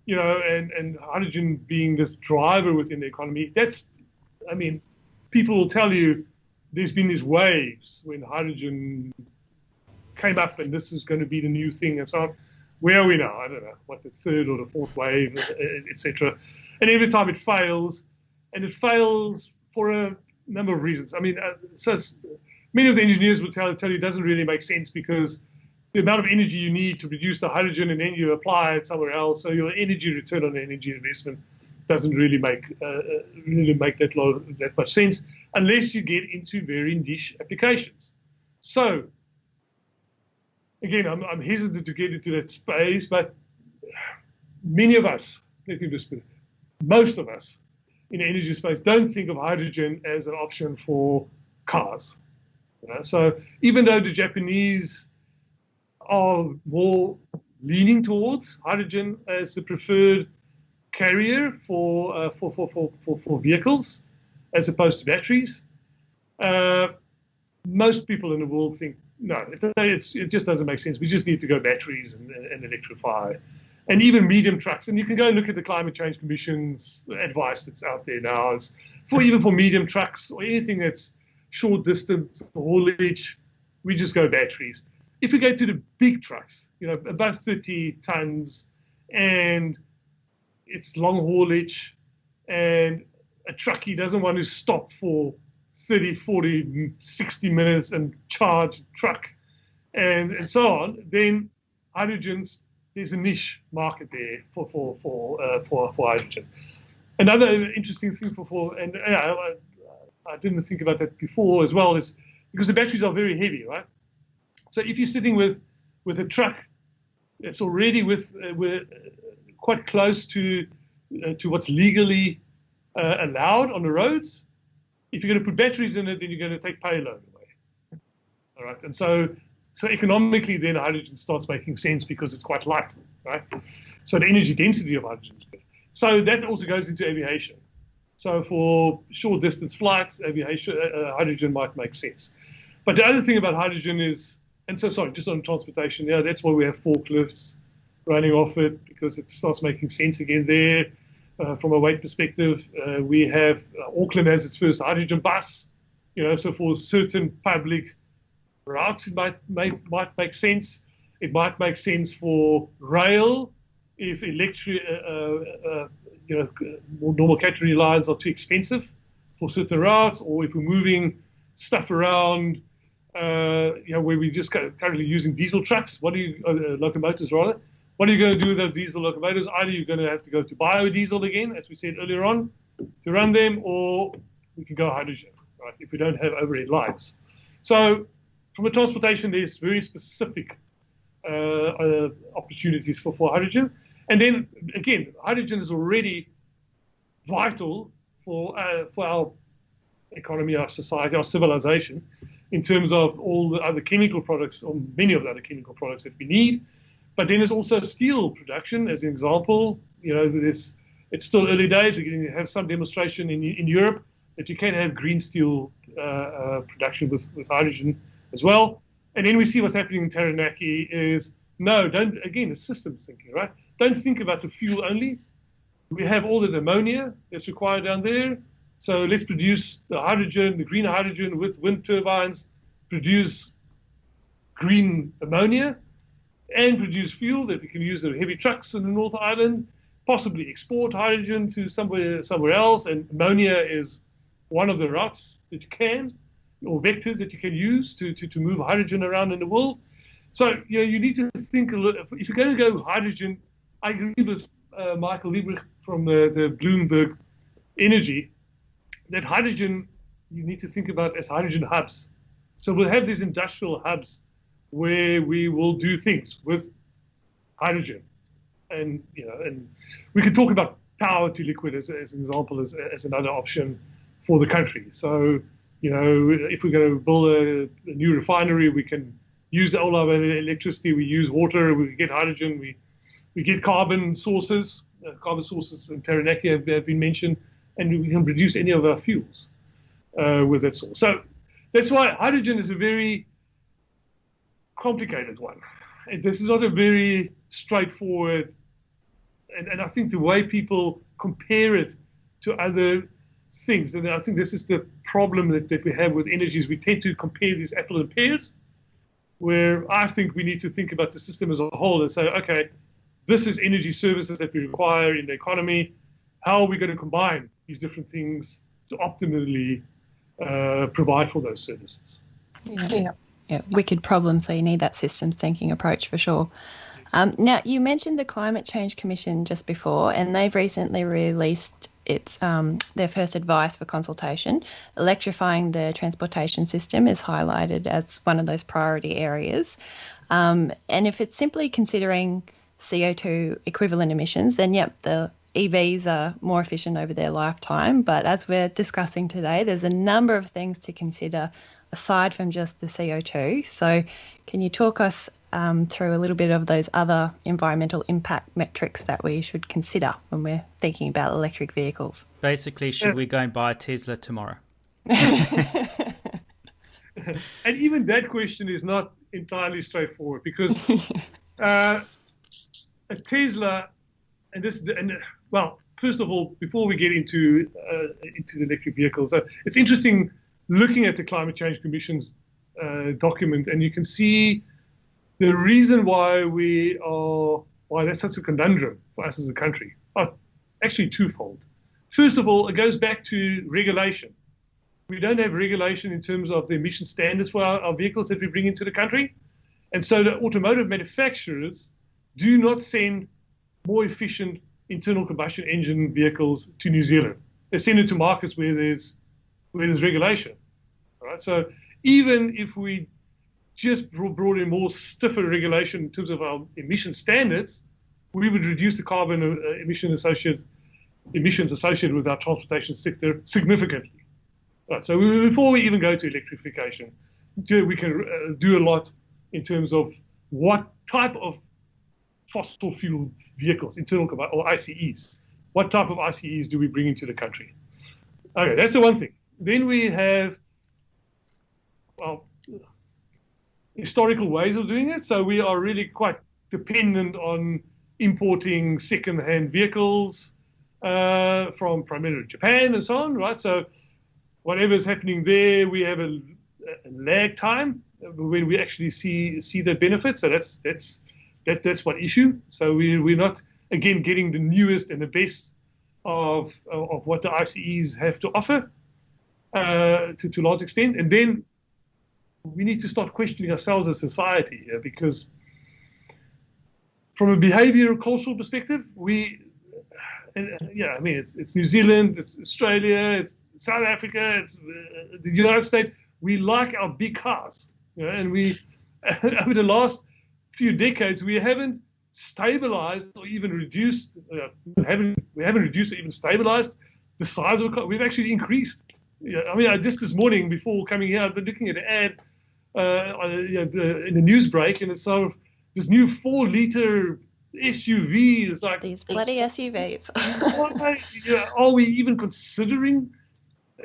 Speaker 4: and hydrogen being this driver within the economy, people will tell you there's been these waves when hydrogen came up and this is going to be the new thing and so on. Where are we now? I don't know, what, the third or the fourth wave, etc. And every time it fails, and it fails for a number of reasons. I mean, many of the engineers will tell you it doesn't really make sense, because the amount of energy you need to produce the hydrogen and then you apply it somewhere else, so your energy return on energy investment doesn't really make that much sense unless you get into very niche applications. So again, I'm hesitant to get into that space, but many of us, most of us in the energy space don't think of hydrogen as an option for cars. So even though the Japanese are more leaning towards hydrogen as the preferred carrier for vehicles as opposed to batteries, most people in the world think, no, it just doesn't make sense. We just need to go batteries and electrify. And even medium trucks, and you can go and look at the Climate Change Commission's advice that's out there now, is even for medium trucks or anything that's short distance haulage, we just go batteries. If we go to the big trucks, above 30 tons, and it's long haulage, and a truckie doesn't want to stop for 30, 40, 60 minutes and charge truck and so on, then there's a niche market there for hydrogen. Another interesting thing I didn't think about that before as well, is because the batteries are very heavy, right? So if you're sitting with a truck that's already with quite close to what's legally allowed on the roads, if you're going to put batteries in it, then you're going to take payload away. All right, and so economically, then hydrogen starts making sense because it's quite light, right? So the energy density of hydrogen is good. So that also goes into aviation. So for short distance flights, aviation, hydrogen might make sense. But the other thing about hydrogen is, just on transportation, that's why we have forklifts running off it, because it starts making sense again there. From a weight perspective, we have Auckland has its first hydrogen bus. So for certain public routes, it might make sense. It might make sense for rail if electric, more normal catenary lines are too expensive for certain routes, or if we're moving stuff around, where we're just currently using diesel trucks, locomotives rather. What are you going to do with those diesel locomotives? Either you're going to have to go to biodiesel again, as we said earlier on, to run them, or we can go hydrogen, right, if we don't have overhead lines. So from a transportation, there's very specific opportunities for hydrogen. And then, again, hydrogen is already vital for our economy, our society, our civilization, in terms of all the other chemical products, or many of the other chemical products that we need. But then there's also steel production, as an example. It's still early days. We're going to have some demonstration in Europe that you can have green steel production with hydrogen as well. And then we see what's happening in Taranaki is, again, it's systems thinking, right? Don't think about the fuel only. We have all the ammonia that's required down there. So let's produce the hydrogen, the green hydrogen with wind turbines, produce green ammonia, and produce fuel that we can use in heavy trucks in the North Island, possibly export hydrogen to somewhere else. And ammonia is one of the routes that you can, or vectors that you can use to move hydrogen around in the world. So you need to think a little. If you're going to go hydrogen, I agree with Michael Liebrecht from the Bloomberg Energy, that hydrogen you need to think about as hydrogen hubs. So we'll have these industrial hubs where we will do things with hydrogen, and we can talk about power to liquid as an example, as another option for the country. So if we're going to build a new refinery, we can use all of our electricity. We use water. We get hydrogen. We get carbon sources. Carbon sources in Taranaki have been mentioned, and we can produce any of our fuels with that source. So that's why hydrogen is a very complicated one. This is not a very straightforward, and I think the way people compare it to other things, and I think this is the problem that we have with energy, is we tend to compare these apples and pears, where I think we need to think about the system as a whole and say, okay, this is energy services that we require in the economy. How are we going to combine these different things to optimally provide for those services?
Speaker 3: Yeah, wicked problem. So you need that systems thinking approach for sure. Now, you mentioned the Climate Change Commission just before, and they've recently released their first advice for consultation. Electrifying the transportation system is highlighted as one of those priority areas. And if it's simply considering CO2 equivalent emissions, then the EVs are more efficient over their lifetime. But as we're discussing today, there's a number of things to consider aside from just the CO2. So can you talk us through a little bit of those other environmental impact metrics that we should consider when we're thinking about electric vehicles?
Speaker 2: Basically, should we go and buy a Tesla tomorrow?
Speaker 4: And even that question is not entirely straightforward, because a Tesla, first of all, before we get into the electric vehicles, it's interesting looking at the Climate Change Commission's document, and you can see the reason why that's such a conundrum for us as a country are actually twofold. First of all, it goes back to regulation. We don't have regulation in terms of the emission standards for our vehicles that we bring into the country. And so the automotive manufacturers do not send more efficient internal combustion engine vehicles to New Zealand. They send it to markets where there's regulation. All right? So even if we just brought in more stiffer regulation in terms of our emission standards, we would reduce the carbon emissions associated with our transportation sector significantly. Right, so before we even go to electrification, we can do a lot in terms of what type of fossil fuel vehicles, internal combustion, or ICEs, what type of ICEs do we bring into the country? Okay, that's the one thing. Then we have historical ways of doing it. So we are really quite dependent on importing second-hand vehicles from primarily Japan and so on, right? So whatever's happening there, we have a lag time when we actually see the benefit. So that's one issue. So we're not, again, getting the newest and the best of what the ICEs have to offer to a large extent. And then we need to start questioning ourselves as a society here, because from a behavioral cultural perspective, it's New Zealand, it's Australia, it's South Africa, it's the United States. We like our big cars, and we over the last few decades we haven't stabilized or even reduced. We haven't reduced or even stabilized the size of we've actually increased. Yeah, I mean, just this morning before coming here, I've been looking at an ad in a news break, and it's sort of this new 4-liter SUV. It's like
Speaker 3: these bloody SUVs.
Speaker 4: Are we even considering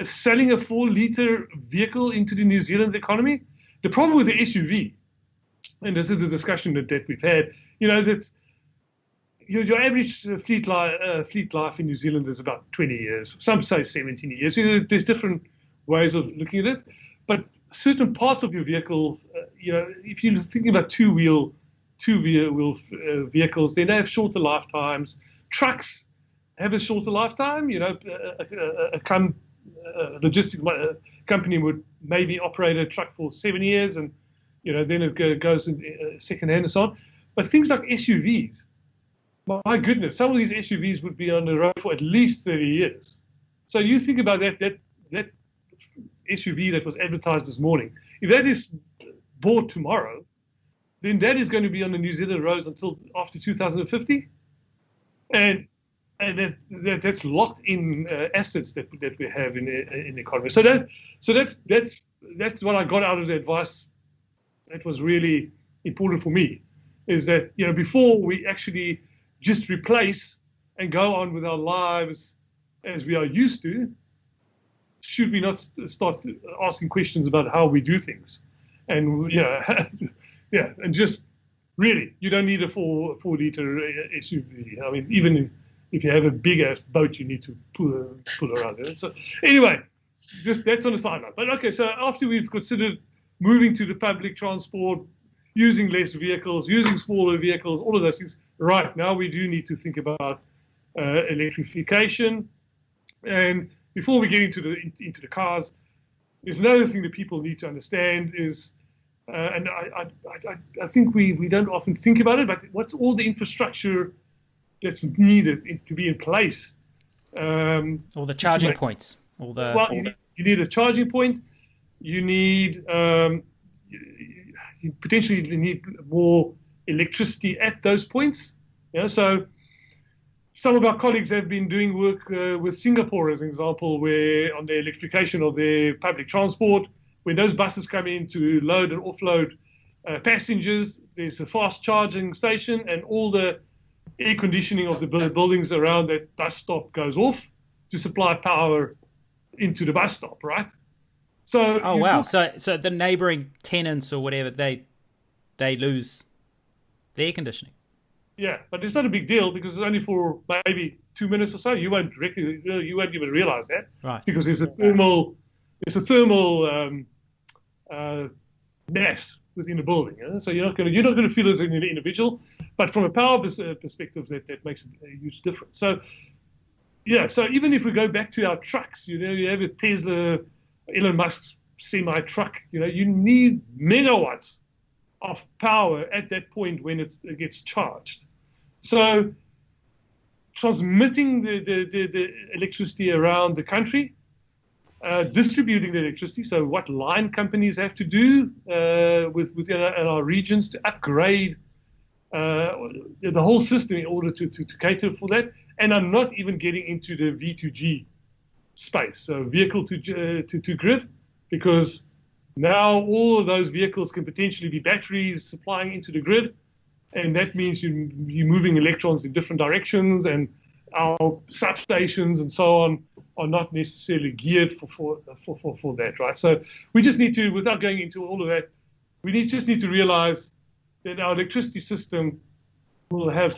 Speaker 4: selling a 4-liter vehicle into the New Zealand economy? The problem with the SUV, and this is the discussion that we've had, that your average fleet life in New Zealand is about 20 years. Some say 17 years. There's different ways of looking at it, but certain parts of your vehicle, if you're thinking about two-wheel vehicles, then they have shorter lifetimes. Trucks have a shorter lifetime. A logistics company would maybe operate a truck for 7 years, and then it goes in second-hand and so on. But things like SUVs, my goodness, some of these SUVs would be on the road for at least 30 years. So you think about that SUV that was advertised this morning. If that is bought tomorrow, then that is going to be on the New Zealand roads until after 2050, and that's locked in assets that we have in the economy. So that's what I got out of the advice. That was really important for me, is that before we actually just replace and go on with our lives as we are used to, should we not start asking questions about how we do things? And and just really, you don't need a 4-liter SUV. I mean, even if you have a big ass boat, you need to pull around it. So anyway, just that's on the side note. But okay, so after we've considered moving to the public transport, using less vehicles, using smaller vehicles, all of those things, right, now we do need to think about electrification. And before we get into the cars, there's another thing that people need to understand is, and I think we don't often think about it, but what's all the infrastructure that's needed to be in place?
Speaker 2: All the charging points.
Speaker 4: You need a charging point. You need you potentially need more electricity at those points. So some of our colleagues have been doing work with Singapore, as an example, where on the electrification of their public transport, when those buses come in to load and offload passengers, there's a fast charging station, and all the air conditioning of the buildings around that bus stop goes off to supply power into the bus stop, right? So
Speaker 2: wow! So the neighbouring tenants or whatever, they lose the air conditioning.
Speaker 4: Yeah, but it's not a big deal because it's only for maybe 2 minutes or so. You won't even realize that,
Speaker 2: right?
Speaker 4: Because there's a thermal mass within the building. So you're not going to feel as an individual, but from a power perspective, that makes a huge difference. So yeah, so even if we go back to our trucks, you have a Tesla, Elon Musk's semi truck. You need megawatts of power at that point when it gets charged. So transmitting the electricity around the country, distributing the electricity. So what line companies have to do within our regions to upgrade the whole system in order to cater for that. And I'm not even getting into the V2G space, so vehicle to grid, because now all of those vehicles can potentially be batteries supplying into the grid, and that means you're moving electrons in different directions, and our substations and so on are not necessarily geared for that, right? So we just need to, without going into all of that, just need to realize that our electricity system will have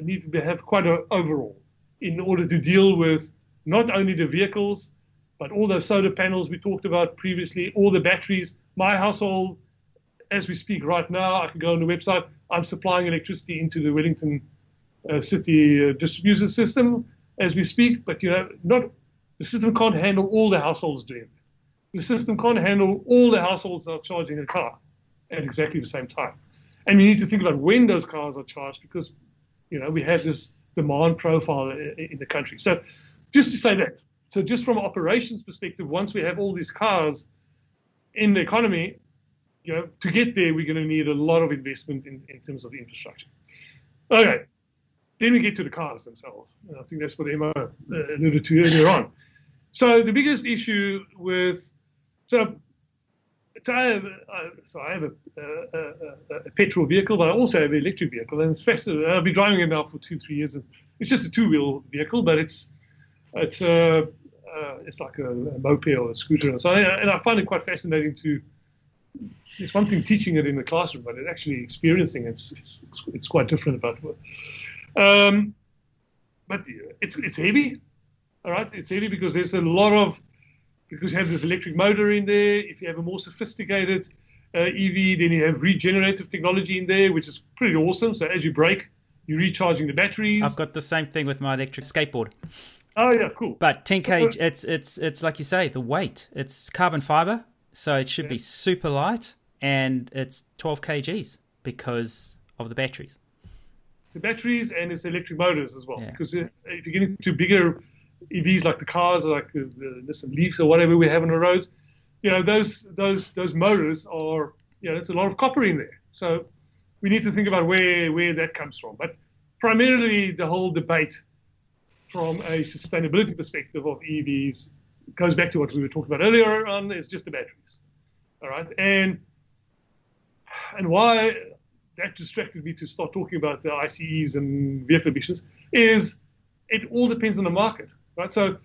Speaker 4: need to have quite an overall in order to deal with not only the vehicles, but all those solar panels we talked about previously, all the batteries. My household, as we speak right now, I can go on the website, I'm supplying electricity into the Wellington city distribution system as we speak, but the system can't handle all the households doing it. The system can't handle all the households that are charging a car at exactly the same time. And we need to think about when those cars are charged, because we have this demand profile in the country. So just to say that, so just from an operations perspective, once we have all these cars in the economy, to get there, we're going to need a lot of investment in terms of the infrastructure. Okay. Then we get to the cars themselves. And I think that's what Emma alluded to earlier on. So the biggest issue with I have a petrol vehicle, but I also have an electric vehicle, and it's fascinating. I've been driving it now for 2-3 years. And it's just a two-wheel vehicle, but it's like a moped or a scooter, and so. And I find it quite fascinating to. It's one thing teaching it in the classroom, but actually experiencing it's quite different about what. But it's heavy, all right. It's heavy because there's a lot of. Because you have this electric motor in there. If you have a more sophisticated EV, then you have regenerative technology in there, which is pretty awesome. So as you brake, you're recharging the batteries.
Speaker 2: I've got the same thing with my electric skateboard.
Speaker 4: Oh yeah, cool.
Speaker 2: But 10 kg, it's like you say, the weight. It's carbon fiber, so it should be super light, and it's 12 kgs because of the batteries.
Speaker 4: It's the batteries and it's the electric motors as well. Yeah. Because if you get into bigger EVs like the cars, like the Nissan Leafs or whatever we have on the roads, those motors are, it's a lot of copper in there. So we need to think about where that comes from. But primarily the whole debate from a sustainability perspective of EVs goes back to what we were talking about earlier on, is just the batteries. All right. And why that distracted me to start talking about the ICEs and vehicle emissions is it all depends on the market. Right, so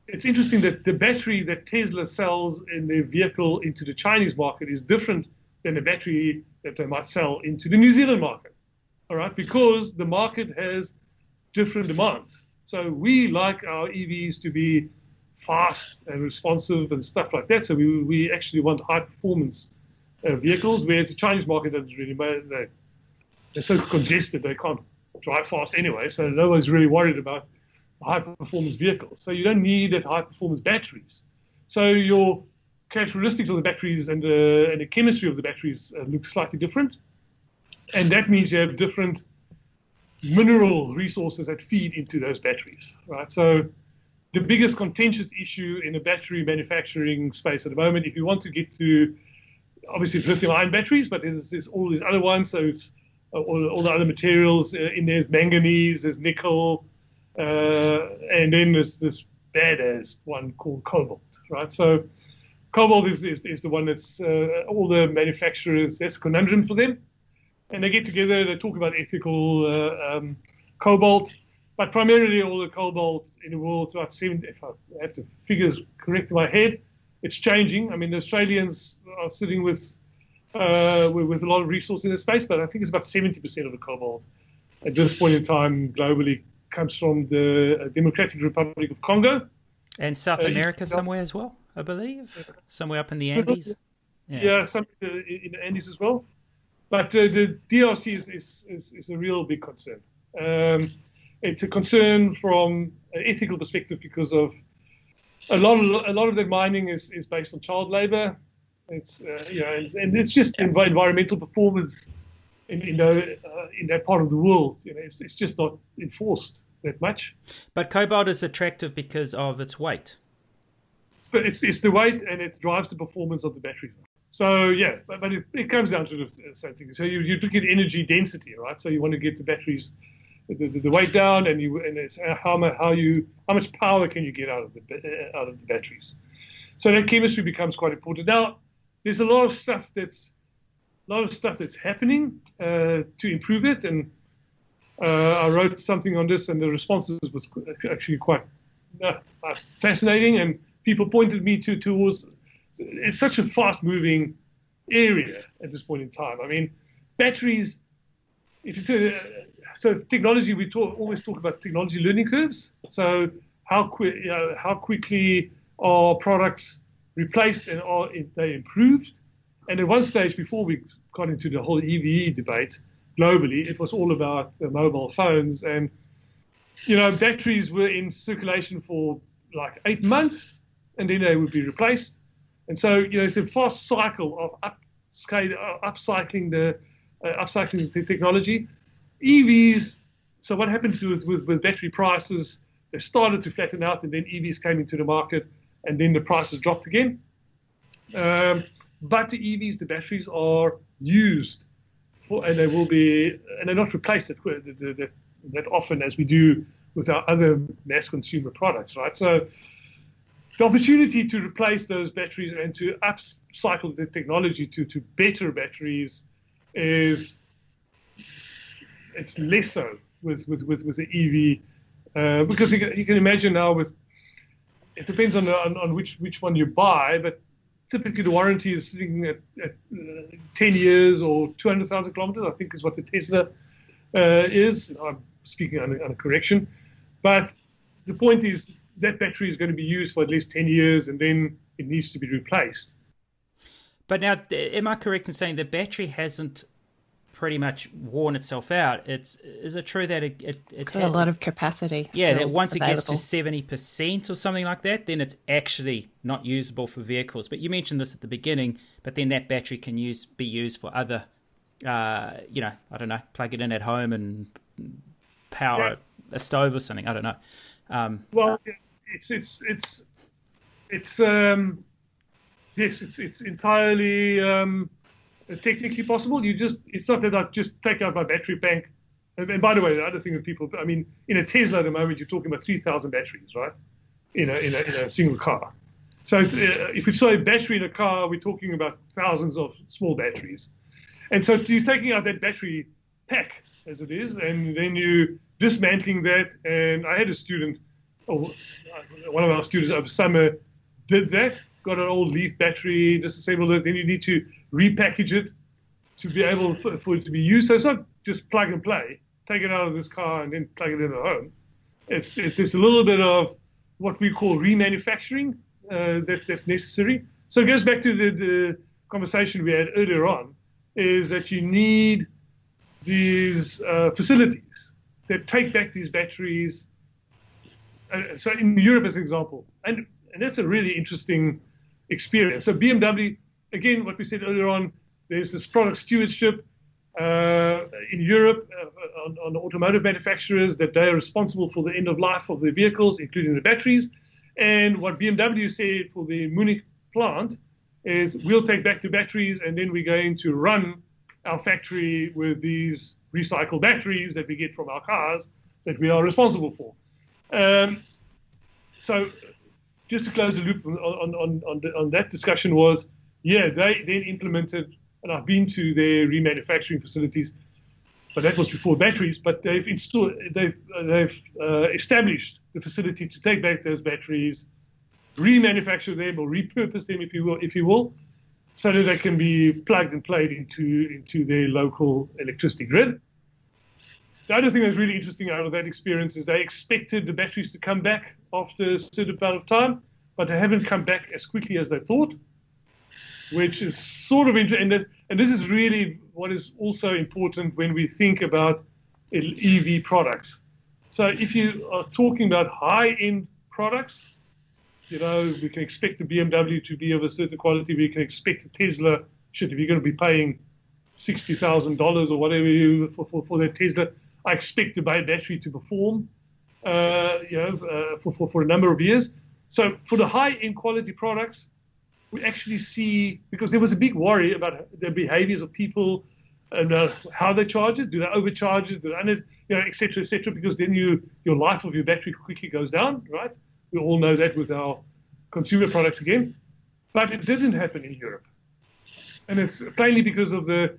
Speaker 4: it's interesting that the battery that Tesla sells in their vehicle into the Chinese market is different than the battery that they might sell into the New Zealand market. All right, because the market has different demands. So we like our EVs to be fast and responsive and stuff like that. So we actually want high performance vehicles, whereas the Chinese market doesn't really matter. They're so congested they can't drive fast anyway. So no one's really worried about high-performance vehicles. So you don't need that high-performance batteries. So your characteristics of the batteries and the chemistry of the batteries look slightly different. And that means you have different mineral resources that feed into those batteries, right? So the biggest contentious issue in the battery manufacturing space at the moment, if you want to get to, obviously it's lithium-ion batteries, but there's all these other ones. So it's all the other materials in there's manganese, there's nickel, and then there's this badass one called cobalt, right? So cobalt is the one that's all the manufacturers, that's a conundrum for them. And they get together, they talk about ethical cobalt, but primarily all the cobalt in the world, it's about 70, if I have the figures correct in my head, it's changing. I mean, the Australians are sitting with a lot of resources in the space, but I think it's about 70% of the cobalt at this point in time globally comes from the Democratic Republic of Congo. And
Speaker 2: South America somewhere as well, I believe. Somewhere up in the Andes.
Speaker 4: Yeah, some in the Andes as well. But the DRC is a real big concern. It's a concern from an ethical perspective because of a lot of the mining is based on child labor. It's and it's just environmental performance in that part of the world. It's just not enforced that much.
Speaker 2: But cobalt is attractive because of its weight.
Speaker 4: But it's the weight, and it drives the performance of the batteries. So yeah, but it comes down to the same thing. So you look at energy density, right? So you want to get the batteries, the weight down, and it's how much power can you get out of the batteries. So that chemistry becomes quite important. Now, there's a lot of stuff that's happening to improve it, and I wrote something on this, and the responses was actually quite fascinating, and people pointed me towards. It's such a fast-moving area at this point in time. I mean, batteries. So technology, we always talk about technology learning curves. So how quickly are products replaced and are they improved? And at one stage, before we got into the whole EV debate globally, it was all about the mobile phones, and batteries were in circulation for like 8 months, and then they would be replaced. And so, it's a fast cycle of upcycling the technology. EVs, so what happened with battery prices, they started to flatten out, and then EVs came into the market, and then the prices dropped again. But the EVs, the batteries are used and they will be, and they're not replaced. The that often as we do with our other mass consumer products, right? So the opportunity to replace those batteries and to upcycle the technology to better batteries it's less so with the EV, because you can imagine now it depends on which one you buy, but typically the warranty is sitting at 10 years or 200,000 kilometers, I think is what the Tesla is. I'm speaking on a correction. But the point is that battery is going to be used for at least 10 years and then it needs to be replaced.
Speaker 2: But now, am I correct in saying the battery hasn't pretty much worn itself out? Is it true that it's
Speaker 3: got a lot of capacity?
Speaker 2: Yeah, that once
Speaker 3: available.
Speaker 2: It gets to 70% or something like that, then it's actually not usable for vehicles. But you mentioned this at the beginning, but then that battery can be used for other, I don't know, plug it in at home and power a stove or something. I don't know.
Speaker 4: Well, it's entirely technically possible. It's not that I just take out my battery bank. And by the way, the other thing that people, I mean, in a Tesla at the moment, you're talking about 3,000 batteries, right? In a single car. So if we saw a battery in a car, we're talking about thousands of small batteries. And so you're taking out that battery pack as it is, and then you dismantling that. And I had a student, or one of our students over summer, did that. Got an old Leaf battery, disassembled it, then you need to repackage it to be able for it to be used. So it's not just plug and play, take it out of this car and then plug it in at home. It's a little bit of what we call remanufacturing that's necessary. So it goes back to the conversation we had earlier on, is that you need these facilities that take back these batteries. So in Europe, as an example, and that's a really interesting experience. So BMW, again, what we said earlier on, there's this product stewardship in Europe on the automotive manufacturers, that they are responsible for the end of life of the vehicles, including the batteries. And what BMW said for the Munich plant is, we'll take back the batteries and then we're going to run our factory with these recycled batteries that we get from our cars that we are responsible for. So just to close the loop on that discussion was, they then implemented, and I've been to their remanufacturing facilities, but that was before batteries, but they've established the facility to take back those batteries, remanufacture them or repurpose them, if you will, so that they can be plugged and played into their local electricity grid. The other thing that's really interesting out of that experience is they expected the batteries to come back after a certain amount of time, but they haven't come back as quickly as they thought, which is sort of interesting. And this is really what is also important when we think about EV products. So if you are talking about high-end products, we can expect the BMW to be of a certain quality. We can expect the Tesla, if you're going to be paying $60,000 or whatever for that Tesla, I expect the battery to perform, for a number of years. So for the high-end quality products, we actually see, because there was a big worry about the behaviors of people and how they charge it. Do they overcharge it? Do they, et cetera, because then your life of your battery quickly goes down, right? We all know that with our consumer products again. But it didn't happen in Europe. And it's plainly because of the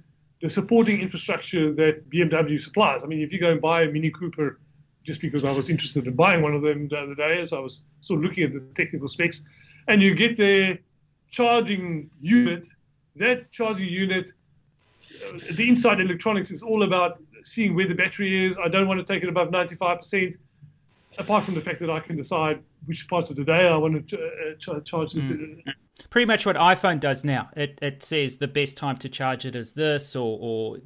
Speaker 4: supporting infrastructure that BMW supplies. I mean, if you go and buy a Mini Cooper, just because I was interested in buying one of them the other day, as I was sort of looking at the technical specs, and you get their charging unit, that charging unit, the inside electronics is all about seeing where the battery is. I don't want to take it above 95%, apart from the fact that I can decide which parts of the day I want to charge it.
Speaker 2: Pretty much what iPhone does now. It says the best time to charge it is this, or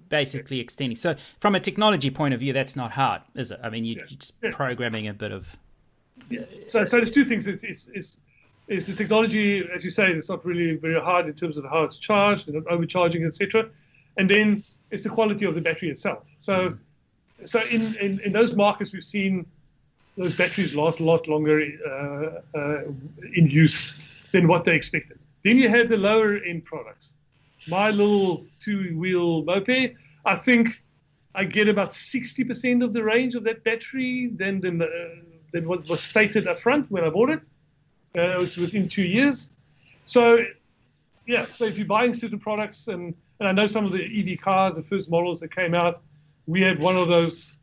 Speaker 2: basically extending. So from a technology point of view, that's not hard, is it? I mean, you're just programming a bit of...
Speaker 4: Yeah. So there's two things. It's the technology, as you say, it's not really very hard in terms of how it's charged and not overcharging, etc. And then it's the quality of the battery itself. So in those markets, we've seen those batteries last a lot longer in use than what they expected. Then you have the lower end products. My little two-wheel moped, I think I get about 60% of the range of that battery than what was stated up front when I bought it. It was within 2 years. So, yeah, so if you're buying certain products, and I know some of the EV cars, the first models that came out, we had one of those,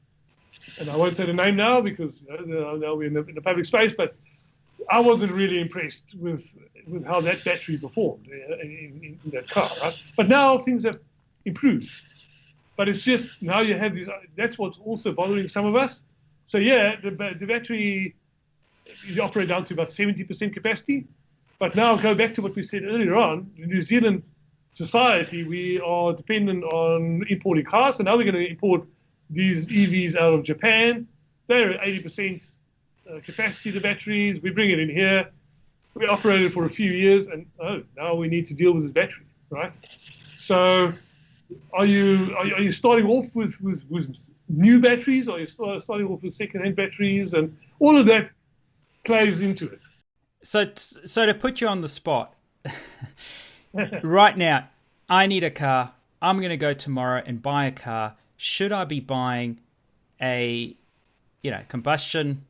Speaker 4: and I won't say the name now because now we're in the public space, but I wasn't really impressed with how that battery performed in that car, right? But now things have improved. But it's just now you have these. That's what's also bothering some of us. So yeah, the battery, you operate down to about 70% capacity. But now go back to what we said earlier on. The New Zealand society, we are dependent on importing cars. So now we're going to import these EVs out of Japan. They're at 80% capacity, the batteries. We bring it in here. We operate it for a few years, and now we need to deal with this battery, right? So are you starting off with new batteries? Or are you starting off with second-hand batteries? And all of that plays into it.
Speaker 2: So to put you on the spot, right now, I need a car. I'm going to go tomorrow and buy a car. Should I be buying a, combustion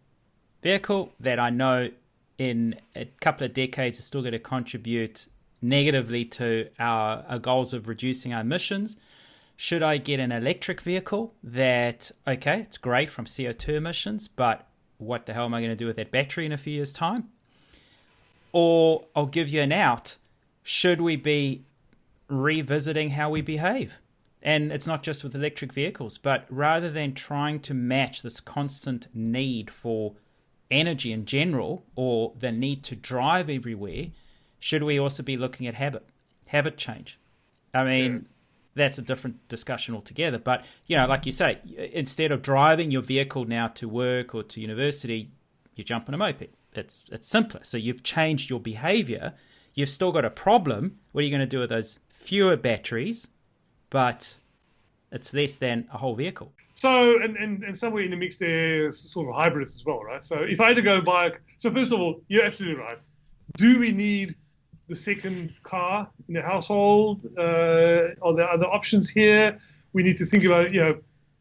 Speaker 2: vehicle that I know in a couple of decades is still going to contribute negatively to our goals of reducing our emissions? Should I get an electric vehicle that, okay, it's great from CO2 emissions, but what the hell am I going to do with that battery in a few years' time? Or I'll give you an out. Should we be revisiting how we behave? And it's not just with electric vehicles, but rather than trying to match this constant need for energy in general, or the need to drive everywhere, should we also be looking at habit change? I mean, that's a different discussion altogether. But, like you say, instead of driving your vehicle now to work or to university, you jump on a moped. It's simpler. So you've changed your behavior. You've still got a problem. What are you going to do with those fewer batteries? But it's less than a whole vehicle.
Speaker 4: So, and somewhere in the mix there's sort of hybrids as well, right? So if I had to go buy, so first of all, you're absolutely right. Do we need the second car in the household? Are there other options here? We need to think about,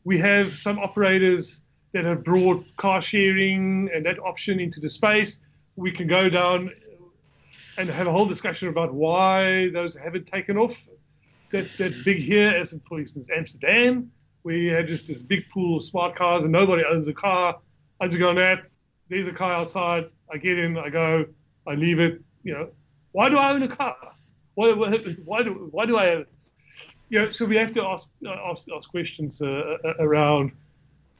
Speaker 4: we have some operators that have brought car sharing and that option into the space. We can go down and have a whole discussion about why those haven't taken off. That big here, as in, for instance, Amsterdam, where you have just this big pool of smart cars and nobody owns a car. I just go on that. There's a car outside. I get in. I go. I leave it. Why do I own a car? Why do I have it? So we have to ask questions around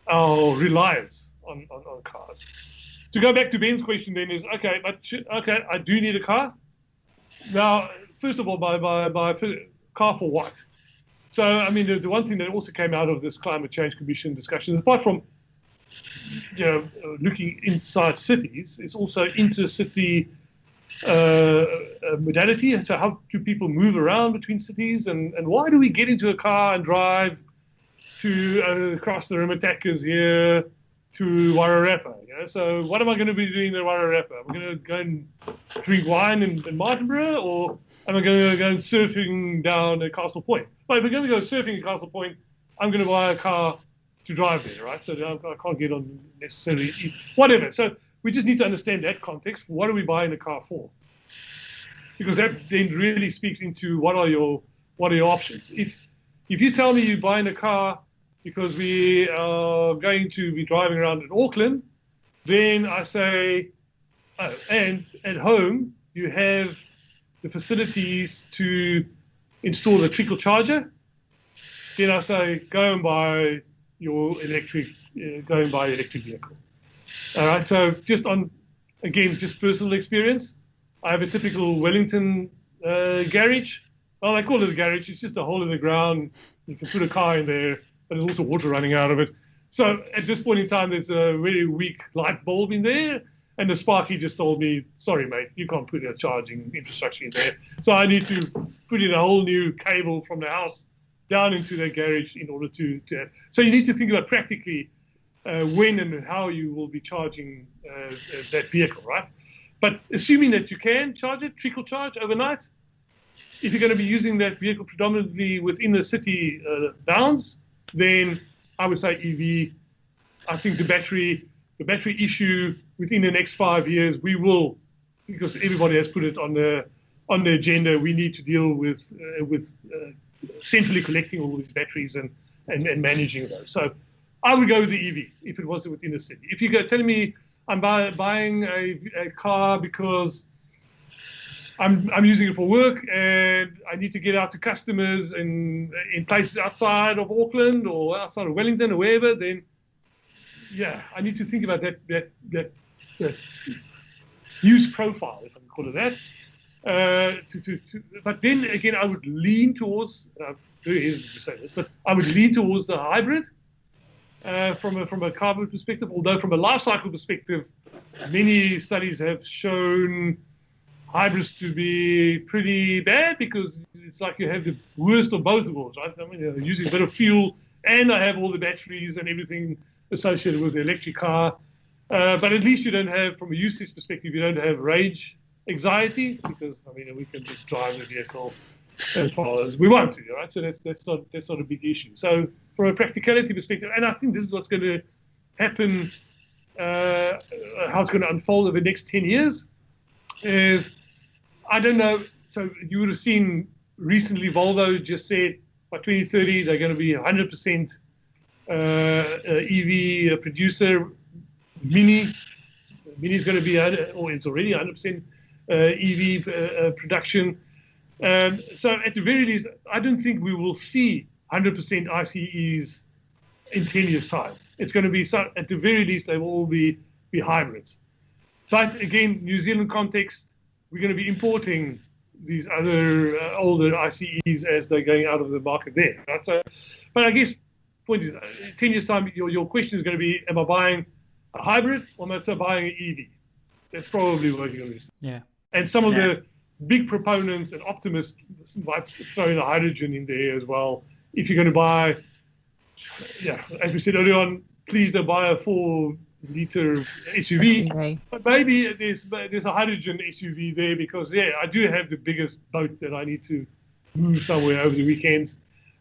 Speaker 4: our reliance on cars. To go back to Ben's question then is, okay, I do need a car. Now, first of all, buy a car for what? So, I mean, the one thing that also came out of this climate change commission discussion, apart from, looking inside cities, it's also intercity modality. So how do people move around between cities, and why do we get into a car and drive to across the Rimatakas here to Wairarapa? So what am I going to be doing in Wairarapa? Am I going to go and drink wine in Martinborough, or am I going to go surfing down at Castle Point? But if we're going to go surfing at Castle Point, I'm going to buy a car to drive there, right? So I can't get on necessarily, whatever. So we just need to understand that context. What are we buying the car for? Because that then really speaks into what are your options. If you tell me you're buying a car because we are going to be driving around in Auckland, then I say, and at home you have the facilities to install a trickle charger, then I say, go and buy your electric vehicle. All right, so just personal experience. I have a typical Wellington garage. Well, they call it a garage. It's just a hole in the ground. You can put a car in there, but there's also water running out of it. So at this point in time, there's a really weak light bulb in there. And the Sparky just told me, sorry, mate, you can't put a charging infrastructure in there. So I need to put in a whole new cable from the house down into the garage in order to so you need to think about practically when and how you will be charging that vehicle, right? But assuming that you can charge it, trickle charge overnight, if you're going to be using that vehicle predominantly within the city bounds, then I would say EV. I think the battery issue within the next 5 years, we will, because everybody has put it on the agenda. We need to deal with centrally collecting all these batteries and managing those. So I would go with the EV if it was within the city. If you go telling me I'm buying a car because I'm using it for work and I need to get out to customers in places outside of Auckland or outside of Wellington or wherever, then yeah, I need to think about that use profile, if I can call it that. But then again, I would lean towards. I'm very hesitant to say this, but I would lean towards the hybrid from a carbon perspective. Although from a life cycle perspective, many studies have shown hybrids to be pretty bad because it's like you have the worst of both worlds, right? I mean, you're using a bit of fuel and I have all the batteries and everything associated with the electric car. But at least you don't have, from a usage perspective, you don't have range anxiety because, I mean, we can just drive the vehicle as far as we want to, right? So that's not a big issue. So from a practicality perspective, and I think this is what's going to happen, how it's going to unfold over the next 10 years, is I don't know. So you would have seen recently Volvo just said by 2030 they're going to be 100% EV producer. Mini is going to be, or it's already 100% EV production. So at the very least, I don't think we will see 100% ICEs in 10 years' time. It's going to be, at the very least, they will all be hybrids. But again, New Zealand context, we're going to be importing these other older ICEs as they're going out of the market there. Right? So, but I guess point is, 10 years' time, your question is going to be, am I buying a hybrid or am I buying an EV? That's probably what you're going to see.
Speaker 2: Yeah.
Speaker 4: And some of the big proponents and optimists might throw in a hydrogen in there as well. If you're going to buy, as we said earlier on, please don't buy a 4-liter SUV. But maybe there's a hydrogen SUV there because, I do have the biggest boat that I need to move somewhere over the weekends.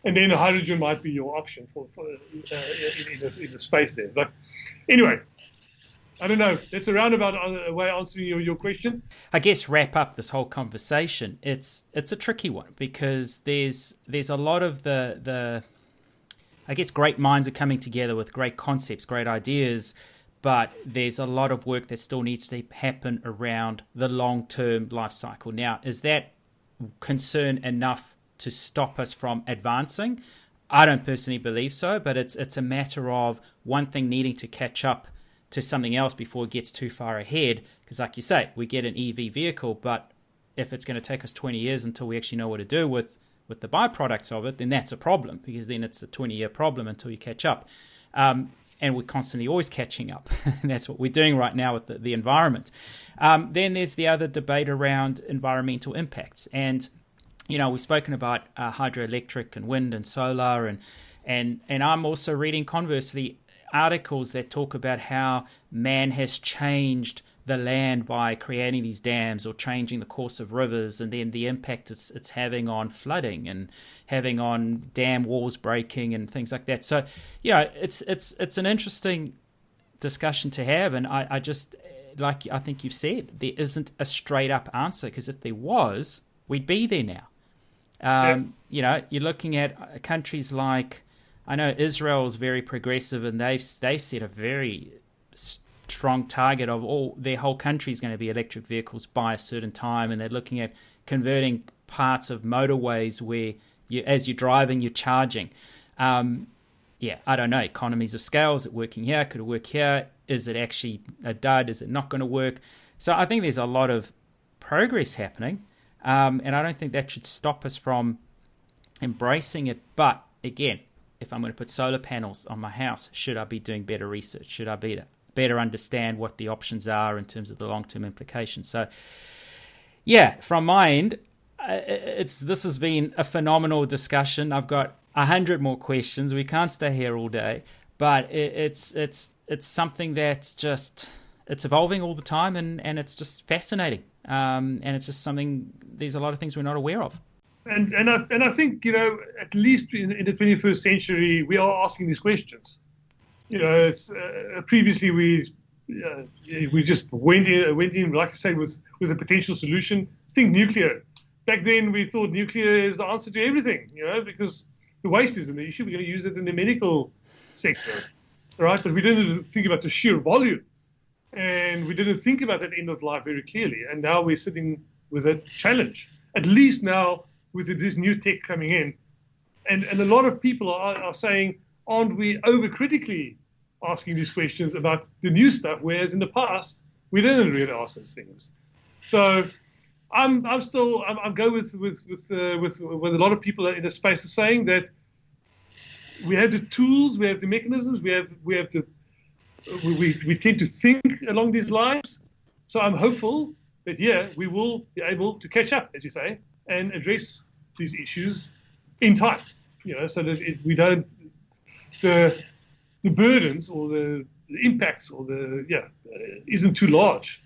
Speaker 4: And then a hydrogen might be your option for in the space there. But anyway, I don't know. That's a roundabout way of answering your question.
Speaker 2: I guess wrap up this whole conversation. It's a tricky one because there's a lot of the I guess great minds are coming together with great concepts, great ideas, but there's a lot of work that still needs to happen around the long-term life cycle. Now, is that concern enough to stop us from advancing? I don't personally believe so, but it's a matter of one thing needing to catch up to something else before it gets too far ahead. Because like you say, we get an EV vehicle, but if it's going to take us 20 years until we actually know what to do with the byproducts of it, then that's a problem, because then it's a 20-year problem until you catch up. And we're constantly always catching up. And that's what we're doing right now with the environment. Then there's the other debate around environmental impacts. And, we've spoken about hydroelectric and wind and solar. And I'm also reading, conversely, articles that talk about how man has changed the land by creating these dams or changing the course of rivers, and then the impact it's having on flooding and having on dam walls breaking and things like that. So, it's an interesting discussion to have, and I just, like I think you've said, there isn't a straight up answer, because if there was, we'd be there now. You're looking at countries like, I know Israel is very progressive, and they've set a very strong target of their whole country is going to be electric vehicles by a certain time, and they're looking at converting parts of motorways where as you're driving, you're charging. I don't know, economies of scale, is it working here? Could it work here? Is it actually a dud? Is it not going to work? So I think there's a lot of progress happening, and I don't think that should stop us from embracing it. But again, if I'm going to put solar panels on my house, should I be doing better research? Should I better understand what the options are in terms of the long-term implications? So, from my end, this has been a phenomenal discussion. I've got 100 more questions. We can't stay here all day, but it's something that's just, it's evolving all the time, and it's just fascinating. And it's just something, there's a lot of things we're not aware of.
Speaker 4: And I think, at least in the 21st century, we are asking these questions. It's previously we just went in, like I say, with a potential solution. Think nuclear. Back then, we thought nuclear is the answer to everything, because the waste isn't the issue. We're going to use it in the medical sector, right? But we didn't think about the sheer volume, and we didn't think about that end of life very clearly. And now we're sitting with a challenge. At least now with this new tech coming in, and a lot of people are saying, aren't we overcritically asking these questions about the new stuff, whereas in the past we didn't really ask those things. So I'm go with a lot of people in the space are saying that we have the tools, we have the mechanisms, we tend to think along these lines. So I'm hopeful that we will be able to catch up, as you say, and address these issues in time. So that we don't the burdens or the impacts or isn't too large.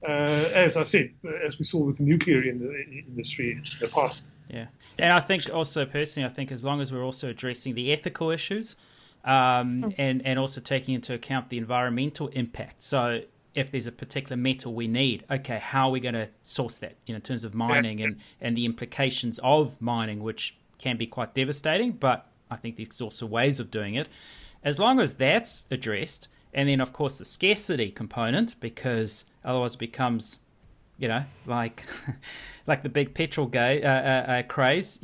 Speaker 4: As I said, as we saw with the nuclear industry in the past.
Speaker 2: Yeah. And I think also personally, as long as we're also addressing the ethical issues and also taking into account the environmental impact. So if there's a particular metal we need, okay, how are we going to source that in terms of mining and the implications of mining, which can be quite devastating, but I think there's also ways of doing it. As long as that's addressed, and then, of course, the scarcity component, because otherwise it becomes, like the big petrol craze,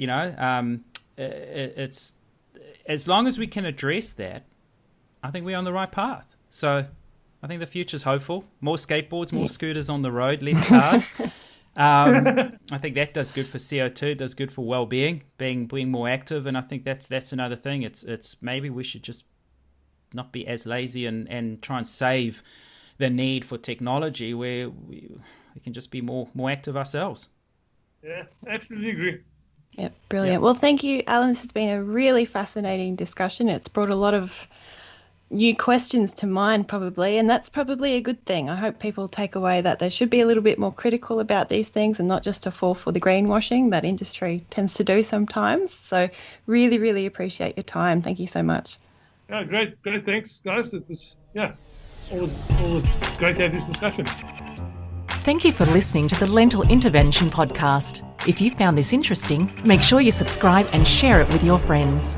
Speaker 2: it's as long as we can address that, I think we're on the right path. So I think the future's hopeful. More skateboards, more scooters on the road, less cars. I think that does good for CO2, does good for well-being, being more active, and I think that's another thing. It's maybe we should just not be as lazy and try and save the need for technology where we can just be more active ourselves.
Speaker 4: Yeah, absolutely agree.
Speaker 3: Yep, brilliant. Well, thank you, Alan. This has been a really fascinating discussion. It's brought a lot of new questions to mind probably, and that's probably a good thing. I hope people take away that they should be a little bit more critical about these things and not just to fall for the greenwashing that industry tends to do sometimes. So really, really appreciate your time. Thank you so much.
Speaker 4: Yeah, great. Thanks, guys. It was, always great to have this discussion.
Speaker 1: Thank you for listening to the Lentil Intervention podcast. If you found this interesting, make sure you subscribe and share it with your friends.